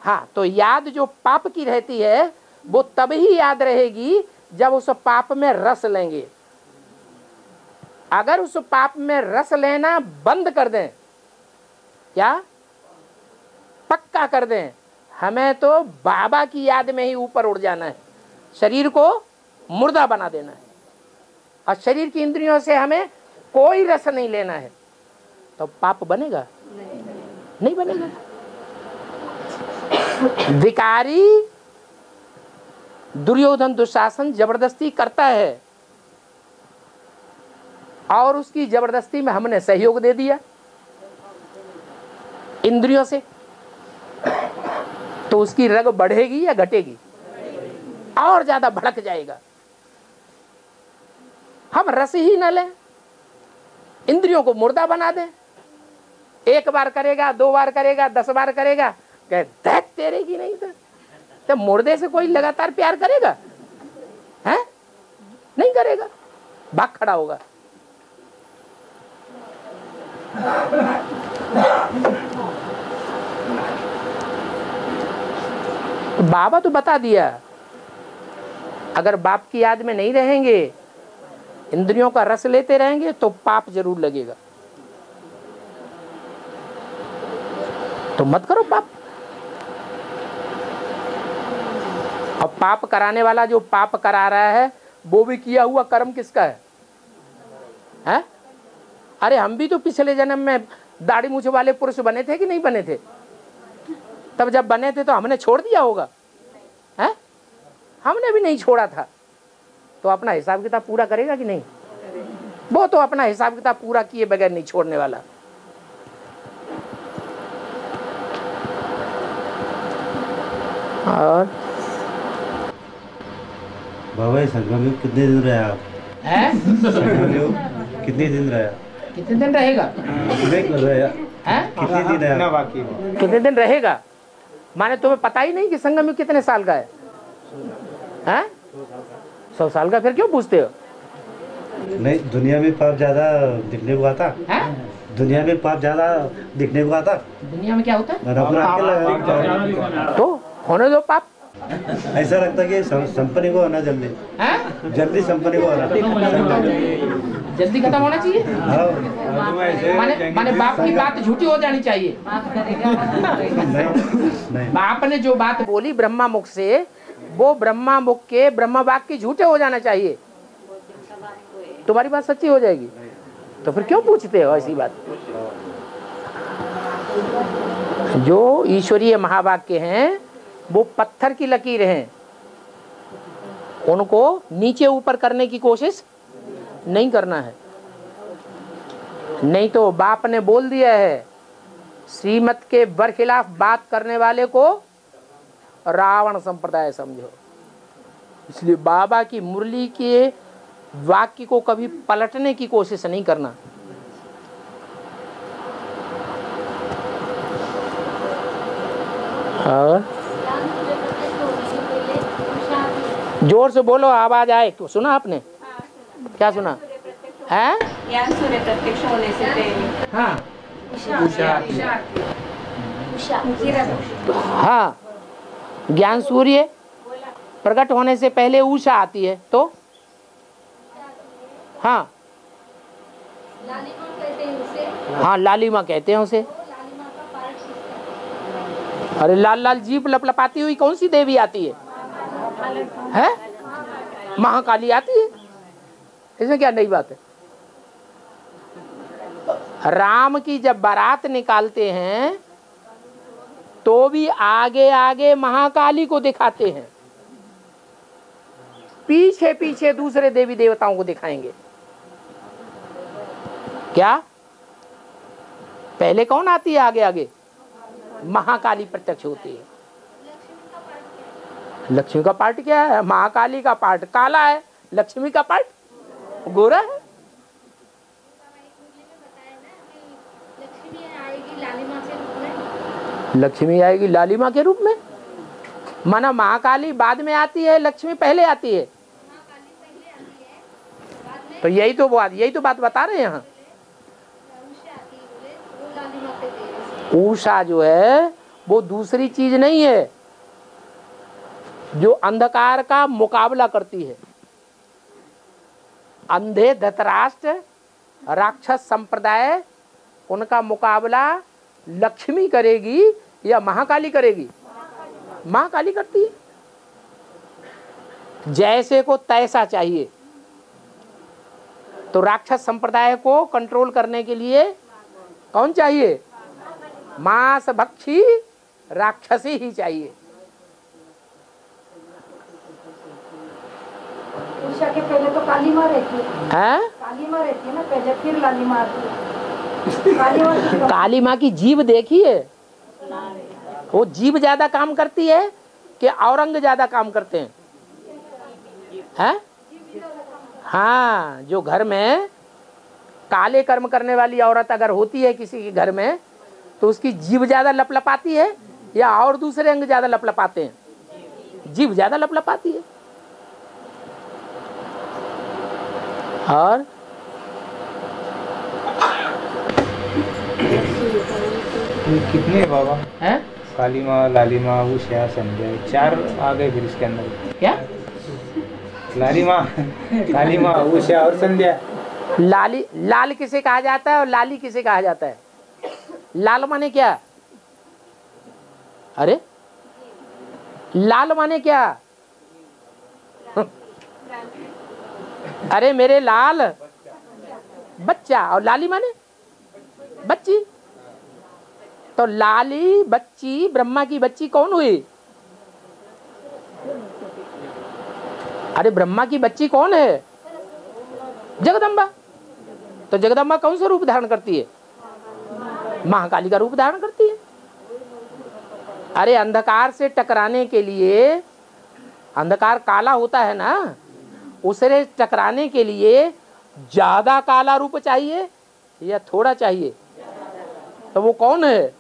हाँ, तो याद जो पाप की रहती है वो तब ही याद रहेगी जब उस पाप में रस लेंगे। अगर उस पाप में रस लेना बंद कर दें, क्या पक्का कर दें, हमें तो बाबा की याद में ही ऊपर उड़ जाना है, शरीर को मुर्दा बना देना है और शरीर की इंद्रियों से हमें कोई रस नहीं लेना है, तो पाप बनेगा? नहीं बनेगा। धिकारी दुर्योधन दुशासन जबरदस्ती करता है और उसकी जबरदस्ती में हमने सहयोग दे दिया इंद्रियों से, तो उसकी रग बढ़ेगी या घटेगी? और ज्यादा भड़क जाएगा। हम रस ही न लें, इंद्रियों को मुर्दा बना दें। 1 बार करेगा, 2 बार करेगा, 10 बार करेगा, कह देख तेरे की नहीं तो मुर्दे से कोई लगातार प्यार करेगा? हैं? नहीं करेगा, भाग खड़ा होगा। बाबा तो बता दिया, अगर बाप की याद में नहीं रहेंगे, इंद्रियों का रस लेते रहेंगे तो पाप जरूर लगेगा। तो मत करो पाप। और पाप कराने वाला जो पाप करा रहा है वो भी किया हुआ कर्म किसका है? हैं? अरे हम भी तो पिछले जन्म में दाढ़ी मूछ वाले पुरुष बने थे कि नहीं बने थे? तब जब बने थे तो हमने छोड़ दिया होगा? हैं? हमने भी नहीं छोड़ा था, तो अपना हिसाब किताब पूरा करेगा कि नहीं? वो तो अपना हिसाब किताब पूरा किए बगैर नहीं छोड़ने वाला। और बाबा संगम में कितने दिन रहे आप? हैं? कितने दिन रहे? कितने दिन रहेगा? नहीं कर रहे हैं? कितने दिन रहे? कितने दिन रहेगा माने तुम्हें पता ही नहीं कि संगम में कितने साल का है? हैं? 100 साल का, फिर क्यों पूछते हो? नहीं, दुनिया में पाप ज्यादा दिखने को आता है? दुनिया में पाप ज्यादा दिखने को आता? दुनिया में क्या होता है? तो होने दो पाप। ऐसा लगता है कि संपत्ति को होना जल्दी, जल्दी संपत्ति को होना, जल्दी खत्म होना चाहिए। माने बाप की बात झूठी हो जानी चाहिए। नहीं। बाप ने जो बात बोली ब्रह्मा मुख से, वो ब्रह्मा मुख के ब्रह्मा वाक्य की झूठे हो जाना चाहिए, तुम्हारी बात सच्ची हो जाएगी। तो फिर क्यों पूछते हो ऐसी बात? जो ईश्वरीय महावाक्य हैं वो पत्थर की लकीर हैं, उनको नीचे ऊपर करने की कोशिश नहीं करना है। नहीं तो बाप ने बोल दिया है, श्रीमत के बरखिलाफ बात करने वाले को रावण संप्रदाय समझो। इसलिए बाबा की मुरली के वाक्य को कभी पलटने की कोशिश नहीं करना। और जोर से बोलो, आवाज आए। सुना आपने? क्या सुना है? ज्ञान सूर्य प्रत्यक्ष होने से पहले। हाँ हाँ, ज्ञान सूर्य प्रकट होने से पहले उषा आती है। तो हाँ हाँ, लालिमा कहते हैं उसे। अरे लाल लाल जीप लपलपाती हुई कौन सी देवी आती है? हैं? महाकाली आती है। इसमें क्या नई बात है? राम की जब बारात निकालते हैं तो भी आगे आगे महाकाली को दिखाते हैं, पीछे पीछे दूसरे देवी देवताओं को दिखाएंगे। क्या पहले कौन आती है आगे आगे? महाकाली प्रत्यक्ष होती है। लक्ष्मी का पार्ट क्या है? महाकाली का पार्ट काला है, लक्ष्मी का पार्ट गोरा है। लक्ष्मी आएगी लालिमा के रूप में, माना महाकाली बाद में आती है, लक्ष्मी पहले आती है। तो यही तो बात बता रहे हैं यहाँ। उषा जो है वो दूसरी चीज नहीं है, जो अंधकार का मुकाबला करती है। अंधे धृतराष्ट्र राक्षस संप्रदाय, उनका मुकाबला लक्ष्मी करेगी या महाकाली करेगी? महाकाली करती है। जैसे को तैसा चाहिए। तो राक्षस संप्रदाय को कंट्रोल करने के लिए कौन चाहिए? मांस भक्षी राक्षसी ही चाहिए। उषा के पहले तो काली माँ रहती है। काली माँ रहती है ना पहले, फिर लाली माँ आती है। काली माँ की जीभ देखिए, वो जीभ ज्यादा काम करती है कि औरंग ज्यादा काम करते हैं? हाँ, जो घर में काले कर्म करने वाली औरत अगर होती है किसी के घर में, तो उसकी जीभ ज्यादा लपलपाती है या और दूसरे अंग ज्यादा लपलपाते हैं? जीभ ज्यादा लपलपाती है। और कितने बाबा हैं? काली माँ, लाली माँ, उषा, संध्या, 4 आ गए फिर इसके अंदर। क्या? लाली माँ, काली माँ, उषा और संध्या। लाल किसे कहा जाता है और लाली किसे कहा जाता है? लाल माने क्या? अरे लाल माने क्या? अरे मेरे लाल बच्चा, और लाली माने बच्ची। तो लाली बच्ची, ब्रह्मा की बच्ची कौन हुई? अरे ब्रह्मा की बच्ची कौन है? जगदम्बा। तो जगदम्बा कौन सा रूप धारण करती है? महाकाली का रूप धारण करती है। अरे अंधकार से टकराने के लिए, अंधकार काला होता है ना, उसे टकराने के लिए ज्यादा काला रूप चाहिए या थोड़ा चाहिए? तो वो कौन है?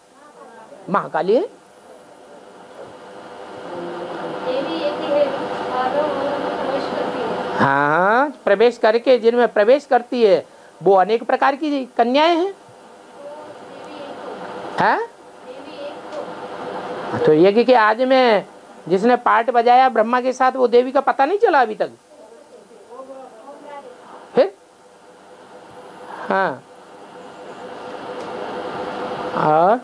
महाकाली है। हाँ, प्रवेश करके जिनमें प्रवेश करती है वो अनेक प्रकार की कन्याएं हैं। तो ये कि आज में जिसने पार्ट बजाया ब्रह्मा के साथ, वो देवी का पता नहीं चला अभी तक। फिर हाँ, और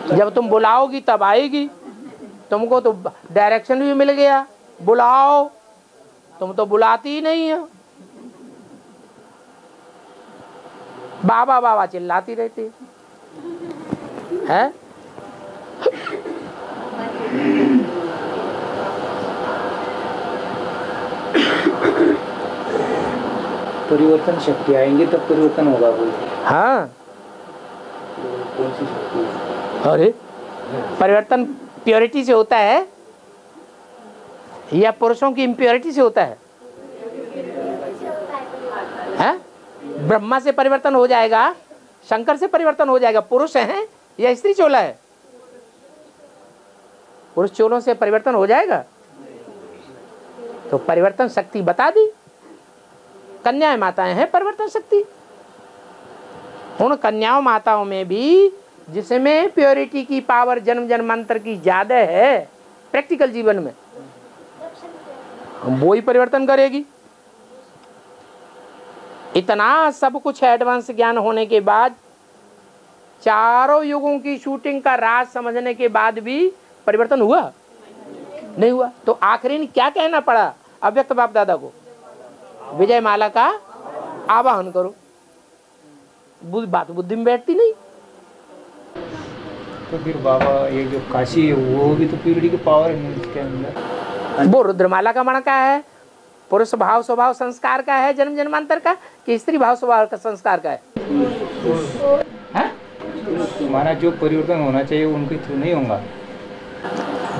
जब तुम बुलाओगी तब आएगी। तुमको तो डायरेक्शन भी मिल गया, बुलाओ, तुम तो बुलाती ही नहीं हो। बाबा बाबा चिल्लाती रहती है। परिवर्तन शक्ति आएंगे तब परिवर्तन होगा कोई। हाँ, कौन सी शक्ति? अरे परिवर्तन प्योरिटी से होता है या पुरुषों की इम्प्योरिटी से होता है? ब्रह्मा से परिवर्तन हो जाएगा, शंकर से परिवर्तन हो जाएगा। पुरुष है या स्त्री चोला है? पुरुष चोलों से परिवर्तन हो जाएगा। तो परिवर्तन शक्ति बता दी। कन्याएं माताएं हैं परिवर्तन शक्ति। उन कन्याओं माताओं में भी जिसमें प्योरिटी की पावर जन्म जन्मांतर की ज्यादा है प्रैक्टिकल जीवन में, वो ही परिवर्तन करेगी। इतना सब कुछ एडवांस ज्ञान होने के बाद, चारों युगों की शूटिंग का राज समझने के बाद भी परिवर्तन हुआ नहीं हुआ। तो आखिरी ने क्या कहना पड़ा अव्यक्त बाप दादा को? विजय माला का आवाहन करो। बात बुद्धि में बैठती नहीं। तो फिर बाबा ये जो काशी है वो भी तो प्योरिटी की पावर है इसके अंदर। वो रुद्रमाला का मणका है, पुरुष भाव स्वभाव संस्कार का है जन्म जन्मांतर का, कि स्त्री भाव स्वभाव का संस्कार का है? हमारा जो परिवर्तन होना चाहिए उनके थ्रू नहीं होगा।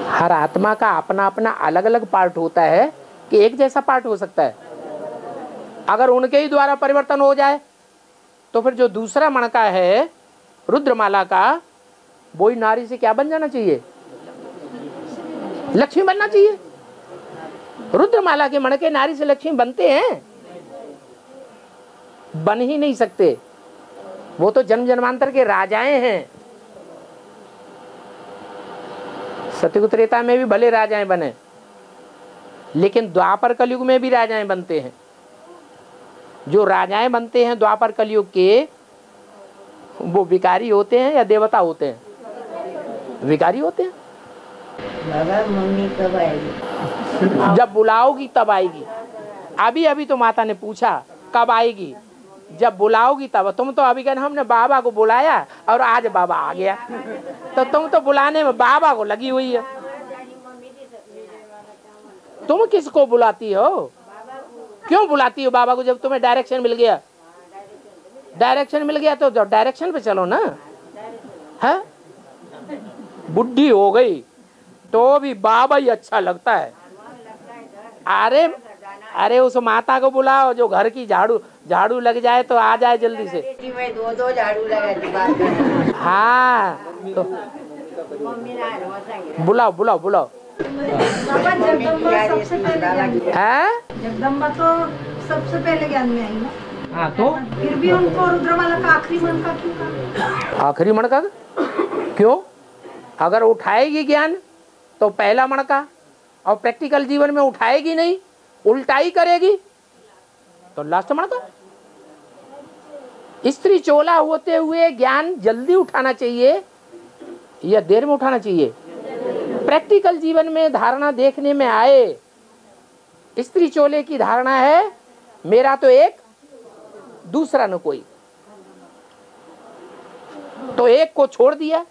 हर आत्मा का अपना अपना अलग अलग पार्ट होता है कि एक जैसा पार्ट हो सकता है। अगर उनके ही द्वारा परिवर्तन हो जाए तो फिर जो दूसरा मणका है रुद्रमाला का, वो ही नारी से क्या बन जाना चाहिए? लक्ष्मी बनना चाहिए। रुद्रमाला के मणके नारी से लक्ष्मी बनते हैं? बन ही नहीं सकते। वो तो जन्म जन्मांतर के राजाएं हैं। सतयुग त्रेता में भी भले राजाएं बने, लेकिन द्वापर कलयुग में भी राजाएं बनते हैं। जो राजाएं बनते हैं द्वापर कलयुग के, वो विकारी होते हैं या देवता होते हैं? विकारी होते हैं। बाबा मम्मी कब आएगी? जब बुलाओगी तब आएगी। अभी अभी तो माता ने पूछा कब आएगी, जब बुलाओगी तब। तुम तो अभी कहना हमने बाबा को बुलाया और आज बाबा आ गया, तो तुम तो बुलाने में बाबा को लगी हुई है। तुम किसको बुलाती हो? क्यों बुलाती हो बाबा को जब तुम्हें डायरेक्शन मिल गया? डायरेक्शन मिल गया तो डायरेक्शन पे चलो ना। है बुढ़ी हो गई तो भी बाबा ही अच्छा लगता है। अरे अरे उस माता को बुलाओ जो घर की झाड़ू लग जाए तो आ जाए जल्दी से। दो झाड़ू लगा। हाँ तो बुलाओ बुलाओ बुलाओ। जगदम्बा तो सबसे पहले ज्ञान में आई ना। हाँ तो फिर भी उनको रुद्रमाला का आखिरी मणका क्यों कहा? आखिरी मणका क्यों? अगर उठाएगी ज्ञान तो पहला मणका, और प्रैक्टिकल जीवन में उठाएगी नहीं, उल्टा ही करेगी तो लास्ट मणका। स्त्री चोला होते हुए ज्ञान जल्दी उठाना चाहिए या देर में उठाना चाहिए? प्रैक्टिकल जीवन में धारणा देखने में आए, स्त्री चोले की धारणा है मेरा तो एक दूसरा न कोई, तो एक को छोड़ दिया।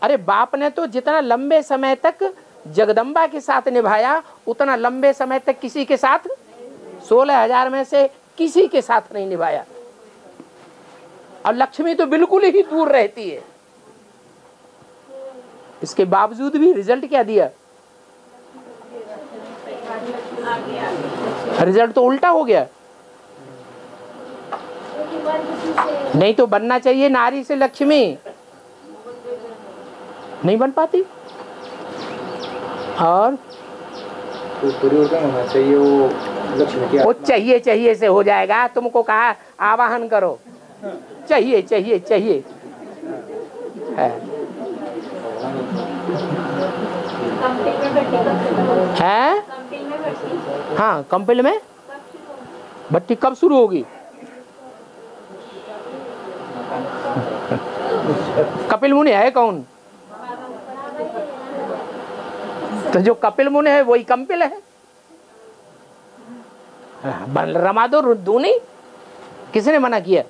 अरे बाप ने तो जितना लंबे समय तक जगदम्बा के साथ निभाया उतना लंबे समय तक किसी के साथ 16,000 में से किसी के साथ नहीं निभाया। और लक्ष्मी तो बिल्कुल ही दूर रहती है, इसके बावजूद भी रिजल्ट क्या दिया? रिजल्ट तो उल्टा हो गया। नहीं तो बनना चाहिए नारी से लक्ष्मी, नहीं बन पाती। और परिवर्तन होना चाहिए, वो लक्ष्मी की वो चाहिए से हो जाएगा। तुमको कहा आवाहन करो, चाहिए है। हाँ कंपिल में भट्टी कब शुरू होगी? कपिल मुनि है कौन? तो जो कपिल मुनि है वही कंपिल है। रमा दो रुद्दू नहीं, किसने मना किया?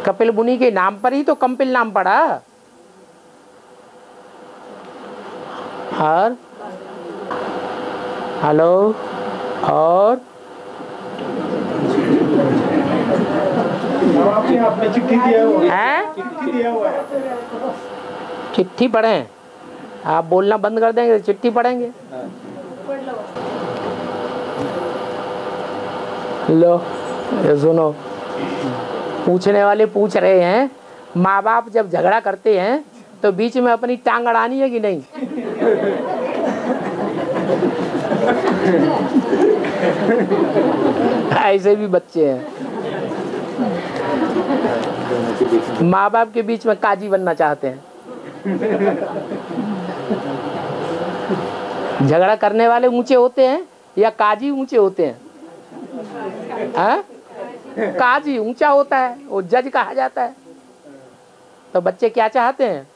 कपिल मुनि के नाम पर ही तो कंपिल नाम पड़ा। और हेलो और आपने चिट्ठी दिया हुआ है? चिट्ठी दिया हुआ है। चिट्ठी पढ़ें? आप बोलना बंद कर देंगे, चिट्ठी पढ़ेंगे? लो ये सुनो, पूछने वाले पूछ रहे हैं, माँ बाप जब झगड़ा करते हैं तो बीच में अपनी टांग अड़ानी है कि नहीं? ऐसे भी बच्चे हैं, माँ बाप के बीच में काजी बनना चाहते हैं। झगड़ा करने वाले ऊंचे होते हैं या काजी ऊंचे होते हैं? हाँ? काजी ऊंचा होता है, वो जज कहा जाता है। तो बच्चे क्या चाहते हैं?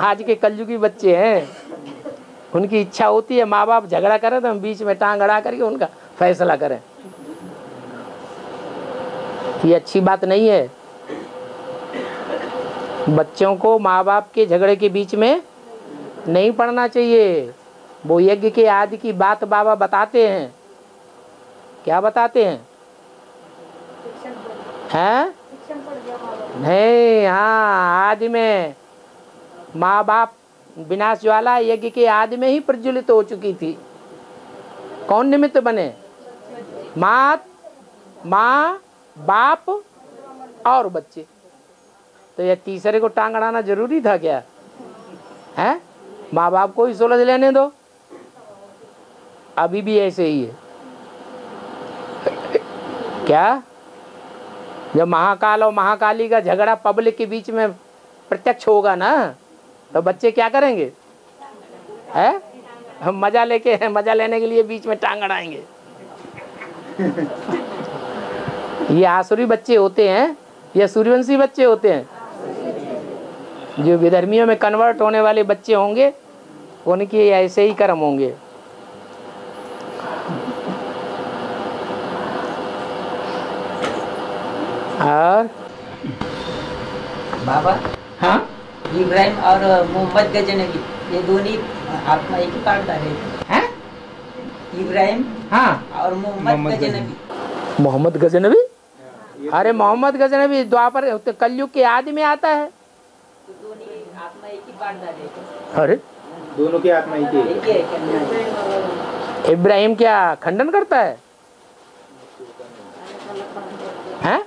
आज के कलयुगी बच्चे हैं, उनकी इच्छा होती है माँ बाप झगड़ा करें तो हम बीच में टांग अड़ा करके उनका फैसला करें। ये अच्छी बात नहीं है। बच्चों को माँ बाप के झगड़े के बीच में नहीं पढ़ना चाहिए। वो यज्ञ के आदि की बात बाबा बताते हैं। क्या बताते हैं? हैं? नहीं, हाँ, आदि में माँ बाप विनाश ज्वाला यज्ञ के आदि में ही प्रज्वलित हो चुकी थी। कौन निमित्त बने? माँ बाप और बच्चे। तो ये तीसरे को टांग अड़ाना जरूरी था क्या? है? माँ बाप को ही सुलझ लेने दो। अभी भी ऐसे ही है क्या? जब महाकाल और महाकाली का झगड़ा पब्लिक के बीच में प्रत्यक्ष होगा ना, तो बच्चे क्या करेंगे? है? हम मजा लेने के लिए बीच में टांग अड़ाएंगे। ये आसुरी बच्चे होते हैं या सूर्यवंशी बच्चे होते हैं? जो विधर्मियों में कन्वर्ट होने वाले बच्चे होंगे उनके ऐसे ही कर्म होंगे। और बाबा, हाँ, इब्राहिम और मोहम्मद गजनबी ये दोनों आत्मा एक ही पार्टनर है। इब्राहिम हाँ और मोहम्मद गजनबी। मोहम्मद गजनबी? अरे मोहम्मद गजनबी द्वापर कलयुग के आदि में आता है। तो दोनों आत्मा एक ही पार्टनर है। अरे दोनों की आत्मा एक ही है। इब्राहिम क्या खंडन करता है? हैं?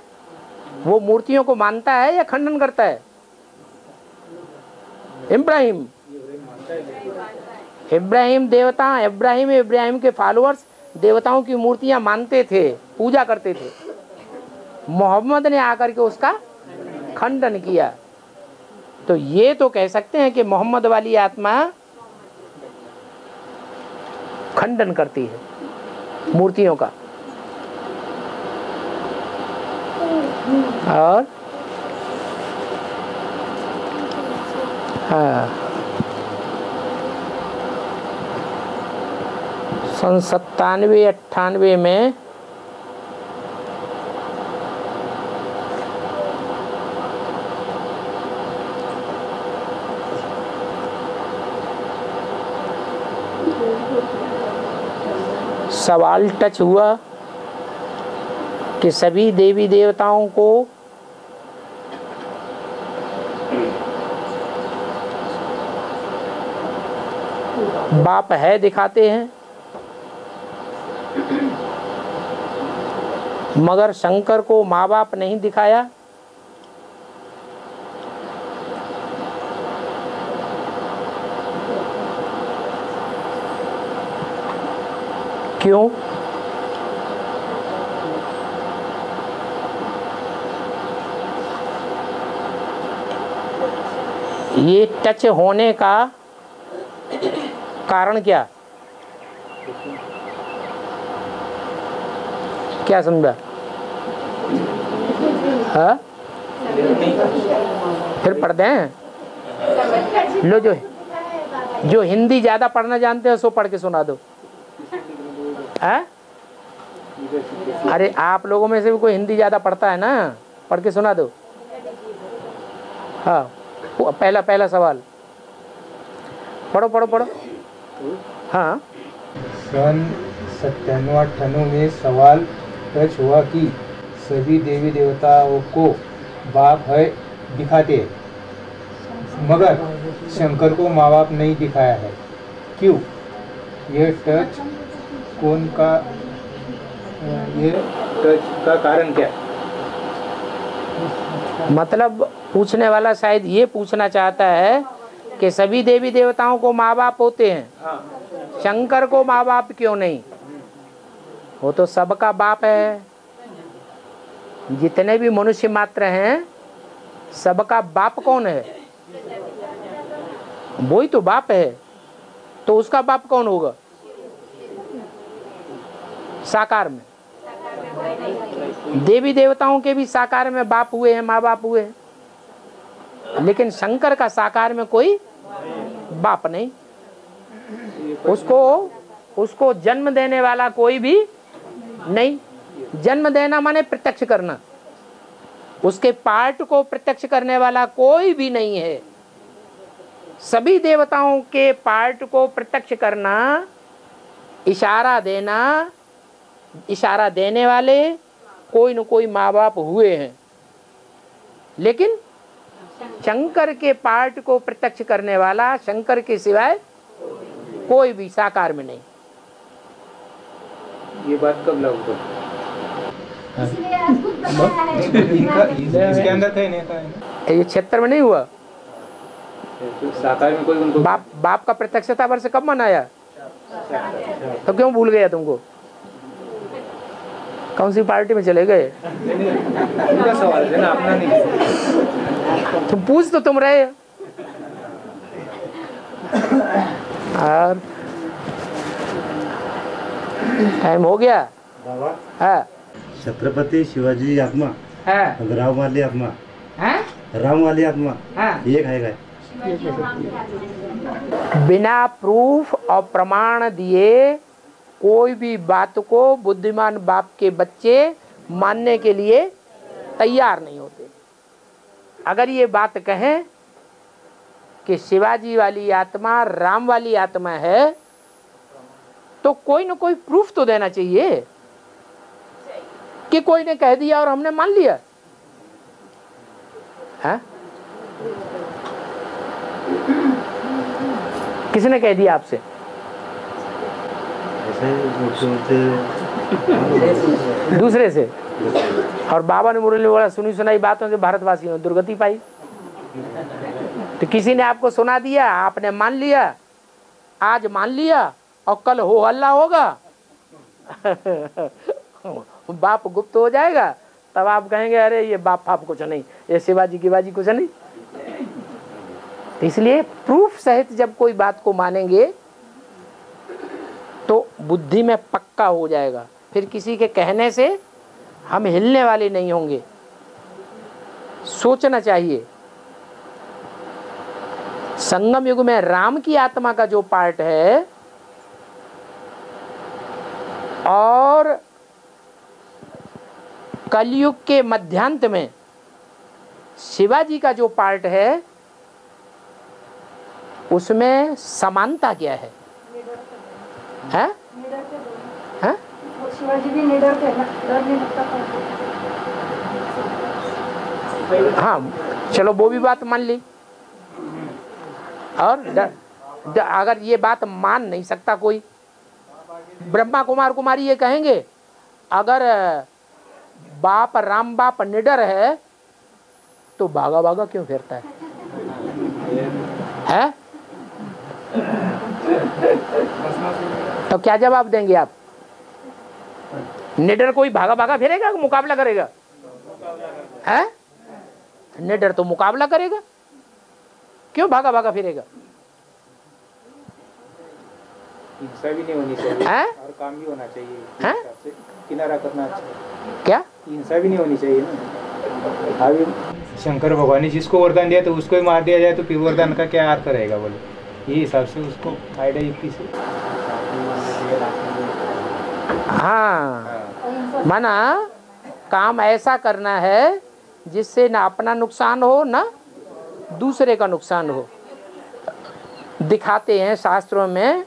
वो मूर्तियों को मानता है या खंडन करता है? इब्राहिम के फॉलोअर्स देवताओं की मूर्तियां मानते थे, पूजा करते थे। मोहम्मद ने आकर के उसका खंडन किया। तो ये तो कह सकते हैं कि मोहम्मद वाली आत्मा खंडन करती है मूर्तियों का। और हाँ, सन 97-98 में सवाल टच हुआ कि सभी देवी देवताओं को बाप है दिखाते हैं, मगर शंकर को माँ बाप नहीं दिखाया। क्यों? ये टच होने का कारण क्या? क्या समझा? हाँ? फिर पढ़ दें। लो, जो हिंदी ज्यादा पढ़ना जानते हो सो पढ़ के सुना दो। है? अरे आप लोगों में से भी कोई हिंदी ज्यादा पढ़ता है ना, पढ़ के सुना दो। हाँ, पहला सवाल पढ़ो। हाँ, सन 97-98 में सवाल टच हुआ कि सभी देवी देवताओं को बाप है दिखाते हैं, मगर शंकर को माँ बाप नहीं दिखाया है। क्यों? ये टच का कारण क्या? मतलब पूछने वाला शायद ये पूछना चाहता है कि सभी देवी देवताओं को माँ बाप होते हैं, शंकर को माँ बाप क्यों नहीं? वो तो सबका बाप है। जितने भी मनुष्य मात्र हैं सबका बाप कौन है? वो ही तो बाप है। तो उसका बाप कौन होगा साकार में? देवी देवताओं के भी साकार में बाप हुए हैं, माँ बाप हुए हैं, लेकिन शंकर का साकार में कोई बाप नहीं। उसको जन्म देने वाला कोई भी नहीं। जन्म देना माने प्रत्यक्ष करना। उसके पार्ट को प्रत्यक्ष करने वाला कोई भी नहीं है। सभी देवताओं के पार्ट को प्रत्यक्ष करना, इशारा देना, इशारा देने वाले कोई न कोई माँ बाप हुए हैं, लेकिन शंकर के पार्ट को प्रत्यक्ष करने वाला शंकर के सिवाय कोई भी साकार में नहीं। ये बात कब लागू कर? इसलिए अद्भुत बनाया है। इसके अंदर कहीं नहीं था। ये क्षेत्र में नहीं हुआ। साकार में कोई उनको बाप का प्रत्यक्षता वर्ष कब मनाया? तो क्यों भूल गया तुमको? कौन सी पार्टी में चले गए? उनका सवाल है ना, अपना नहीं। तुम पूछ तो तुम रहे। और टाइम हो गया। बाबा हाँ छत्रपति शिवाजी आत्मा हाँ राम वाली आत्मा हाँ राम वाली आत्मा हाँ एक है। बिना प्रूफ और प्रमाण दिए कोई भी बात को बुद्धिमान बाप के बच्चे मानने के लिए तैयार नहीं होते। अगर ये बात कहें कि शिवाजी वाली आत्मा राम वाली आत्मा है, तो कोई न कोई प्रूफ तो देना चाहिए कि कोई ने कह दिया और हमने मान लिया। है? किसने कह दिया आपसे? दूसरे से। और बाबा ने मुरली में बोला सुनी सुनाई बातों से भारतवासियों ने दुर्गति पाई। तो किसी ने आपको सुना दिया, आपने मान लिया, आज मान लिया और कल हो हल्ला होगा बाप गुप्त हो जाएगा, तब आप कहेंगे अरे ये बाप फाप कुछ नहीं, ये शिवाजी की बाजी कुछ नहीं। तो इसलिए प्रूफ सहित जब कोई बात को मानेंगे तो बुद्धि में पक्का हो जाएगा। फिर किसी के कहने से हम हिलने वाले नहीं होंगे। सोचना चाहिए। संगम युग में राम की आत्मा का जो पार्ट है और कलयुग के मध्यांत में शिवाजी का जो पार्ट है, उसमें समानता क्या है? हैं? हैं? शिवाजी भी निडर थे ना, डर नहीं लगता था। हाँ चलो वो भी बात मान ली। और अगर ये बात मान नहीं सकता कोई, ब्रह्मा कुमार कुमारी ये कहेंगे अगर बाप राम बाप निडर है तो भागा भागा क्यों फिरता है? हैं? तो क्या जवाब देंगे आप? निडर कोई भागा भागा फिरेगा, मुकाबला करेगा? हैं? निडर तो मुकाबला करेगा, क्यों भागा भागा फिरेगा? हिंसा भी नहीं होनी चाहिए है? और काम भी होना चाहिए। है? किनारा करना चाहिए। क्या? हिंसा भी नहीं होनी चाहिए ना। अभी शंकर भगवान ने जिसको वरदान दिया तो उसको ही मार दिया जाए तो फिर वरदान का क्या अर्थ रहेगा? बोले ये हिसाब से उसको आइडिया युक्ति से। हाँ माना काम ऐसा करना है जिससे ना अपना नुकसान हो ना दूसरे का नुकसान हो। दिखाते हैं शास्त्रों में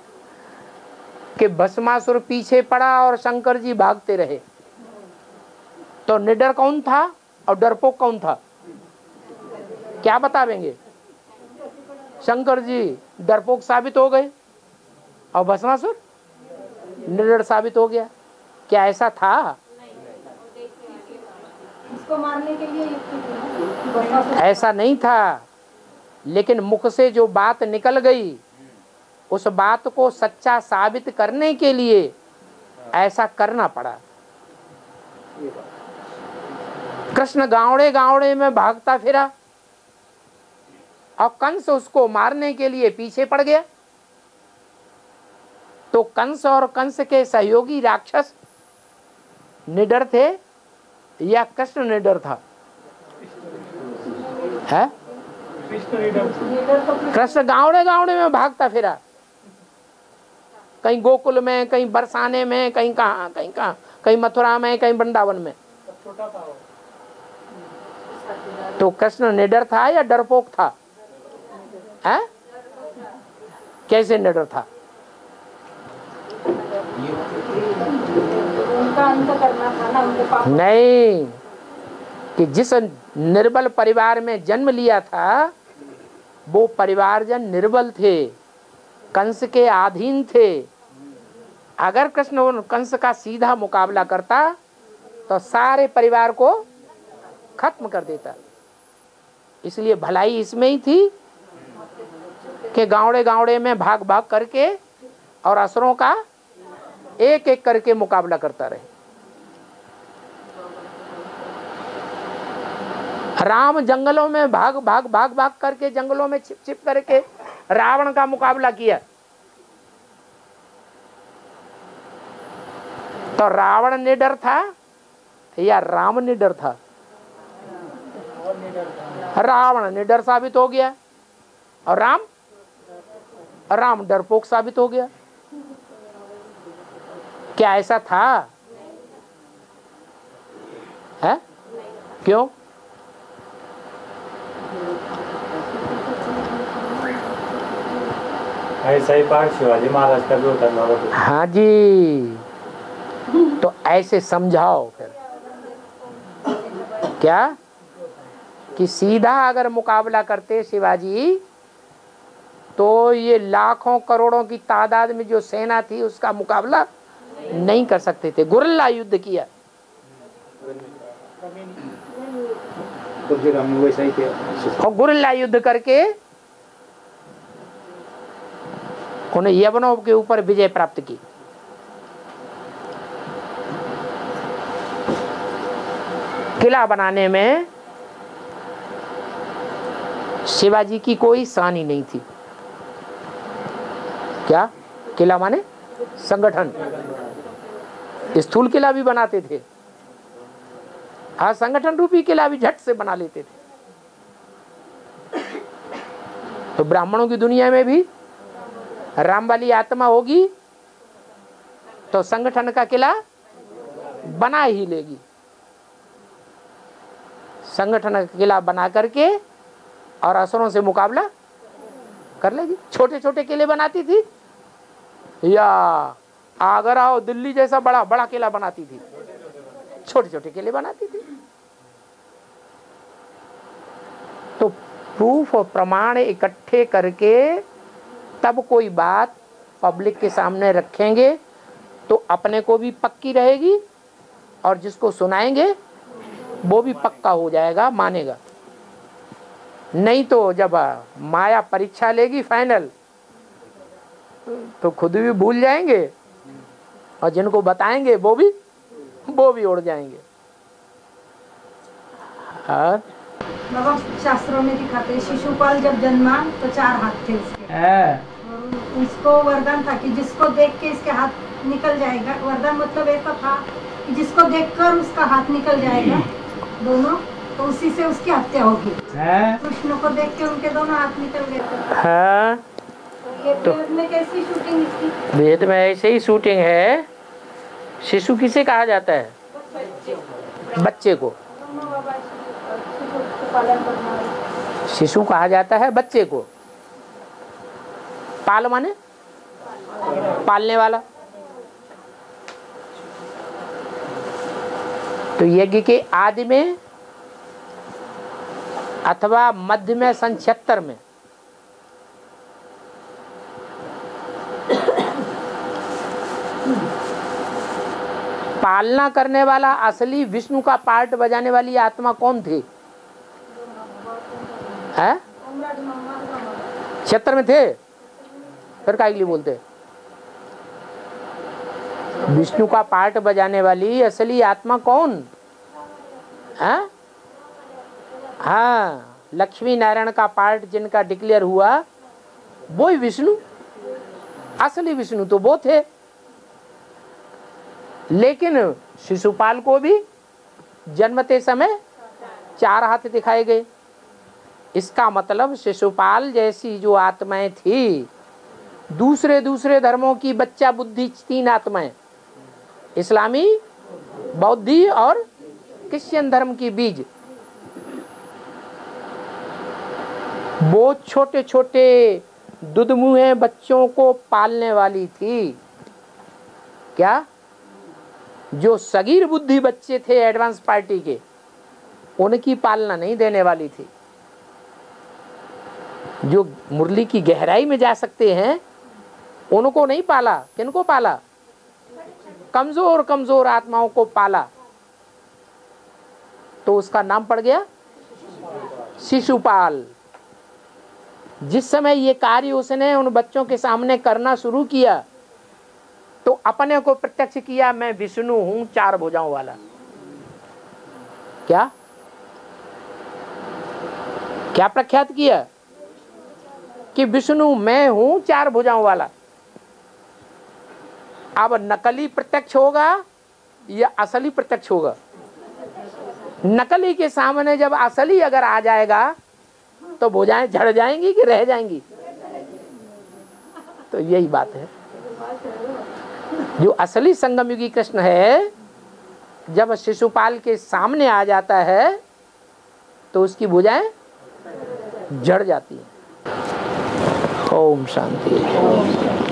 कि भस्मासुर पीछे पड़ा और शंकर जी भागते रहे, तो निडर कौन था और डरपोक कौन था? क्या बतावेंगे? शंकर जी डरपोक साबित हो गए और भस्मासुर निडर साबित हो गया। क्या ऐसा था? इसको मारने के लिए ऐसा नहीं था, लेकिन मुख से जो बात निकल गई उस बात को सच्चा साबित करने के लिए ऐसा करना पड़ा। कृष्ण गावड़े गावड़े में भागता फिरा और कंस उसको मारने के लिए पीछे पड़ गया। तो कंस और कंस के सहयोगी राक्षस निडर थे या कृष्ण निडर था? है? कृष्ण गावड़े गावड़े में भागता फिरा, कहीं गोकुल में, कहीं बरसाने में, कहीं कहाँ, कहीं मथुरा में, कहीं वृंदावन में। तो कृष्ण निडर था या डरपोक था? हैं? कैसे निडर था? उनका अंत करना था ना, उनके पाप। नहीं, कि जिस निर्बल परिवार में जन्म लिया था वो परिवारजन निर्बल थे, कंस के अधीन थे। अगर कृष्ण कंस का सीधा मुकाबला करता तो सारे परिवार को खत्म कर देता। इसलिए भलाई इसमें ही थी कि गावड़े गावड़े में भाग भाग करके और असुरों का एक एक करके मुकाबला करता रहे। राम जंगलों में भाग भाग भाग भाग करके, जंगलों में छिप छिप करके रावण का मुकाबला किया। तो रावण निडर था या राम निडर था? रावण निडर साबित हो गया और राम डरपोक साबित हो गया। क्या ऐसा था? है? क्यों? ऐसा ही पाठ शिवाजी महाराज का भी होता है। हाँ जी, तो ऐसे समझाओ फिर क्या कि सीधा अगर मुकाबला करते शिवाजी तो ये लाखों करोड़ों की तादाद में जो सेना थी उसका मुकाबला नहीं कर सकते थे। गुरिल्ला युद्ध किया और गुरिल्ला युद्ध करके उन्हें यवनों के ऊपर विजय प्राप्त की। किला बनाने में शिवाजी की कोई सानी नहीं थी। क्या? किला माने संगठन। स्थूल किला भी बनाते थे, हाँ, संगठन रूपी किला भी झट से बना लेते थे। तो ब्राह्मणों की दुनिया में भी राम वाली आत्मा होगी तो संगठन का किला बना ही लेगी। संगठन का किला बना करके और असुरों से मुकाबला कर लेगी। छोटे छोटे किले बनाती थी या आगरा और दिल्ली जैसा बड़ा बड़ा किला बनाती थी? छोटे छोटे किले बनाती थी। तो प्रूफ और प्रमाण इकट्ठे करके तब कोई बात पब्लिक के सामने रखेंगे तो अपने को भी पक्की रहेगी और जिसको सुनाएंगे वो भी पक्का हो जाएगा, मानेगा। नहीं तो जब माया परीक्षा लेगी फाइनल तो खुद भी भूल जाएंगे और जिनको बताएंगे वो भी उड़ जाएंगे। और बाबा शास्त्रों में दिखाते हैं शिशुपाल जब जन्मा तो 4 हाथ थे उसके। उसको वरदान था कि जिसको देख के इसके हाथ निकल जाएगा। वरदान मतलब ऐसा था कि जिसको देखकर उसका हाथ निकल जाएगा दोनों, तो उसी से उसकी हत्या होगी। कृष्ण को देख के उनके दोनों हाथ निकल गए थे। हाँ, तो वेद में कैसी शूटिंग इसकी? वेद में ऐसे ही शूटिंग है। शिशु किसे कहा जाता है? बच्चे को। शिशु कहा जाता है बच्चे को। पाल माने पालने वाला। तो यज्ञ के आदि में अथवा मध्य में सन 76 में पालना करने वाला असली विष्णु का पार्ट बजाने वाली आत्मा कौन थी? है 76 में थे? फिर काय के लिए बोलते? विष्णु का पार्ट बजाने वाली असली आत्मा कौन है? हाँ, लक्ष्मी नारायण का पार्ट जिनका डिक्लेयर हुआ वो ही विष्णु। असली विष्णु तो वो थे। लेकिन शिशुपाल को भी जन्मते समय 4 हाथ दिखाए गए। इसका मतलब शिशुपाल जैसी जो आत्माएं थी, दूसरे धर्मों की बच्चा बुद्धि 3 आत्माएं, इस्लामी, बौद्धी और क्रिश्चियन धर्म की बीज, वो छोटे छोटे दुधमुहे बच्चों को पालने वाली थी। क्या? जो सगीर बुद्धि बच्चे थे एडवांस पार्टी के, उनकी पालना नहीं देने वाली थी। जो मुरली की गहराई में जा सकते हैं उनको नहीं पाला। किनको पाला? कमजोर कमजोर आत्माओं को पाला। तो उसका नाम पड़ गया शिशुपाल। जिस समय ये कार्य उसने उन बच्चों के सामने करना शुरू किया तो अपने को प्रत्यक्ष किया, मैं विष्णु हूं 4 भुजाओं वाला। क्या क्या प्रख्यात किया कि विष्णु मैं हूं 4 भुजाओं वाला। अब नकली प्रत्यक्ष होगा या असली प्रत्यक्ष होगा? नकली के सामने जब असली अगर आ जाएगा तो भुजाएं झड़ जाएंगी कि रह जाएंगी? तो यही बात है। जो असली संगमयुगी कृष्ण है, जब शिशुपाल के सामने आ जाता है तो उसकी भुजाएं झड़ जाती हैं। ओम शांति।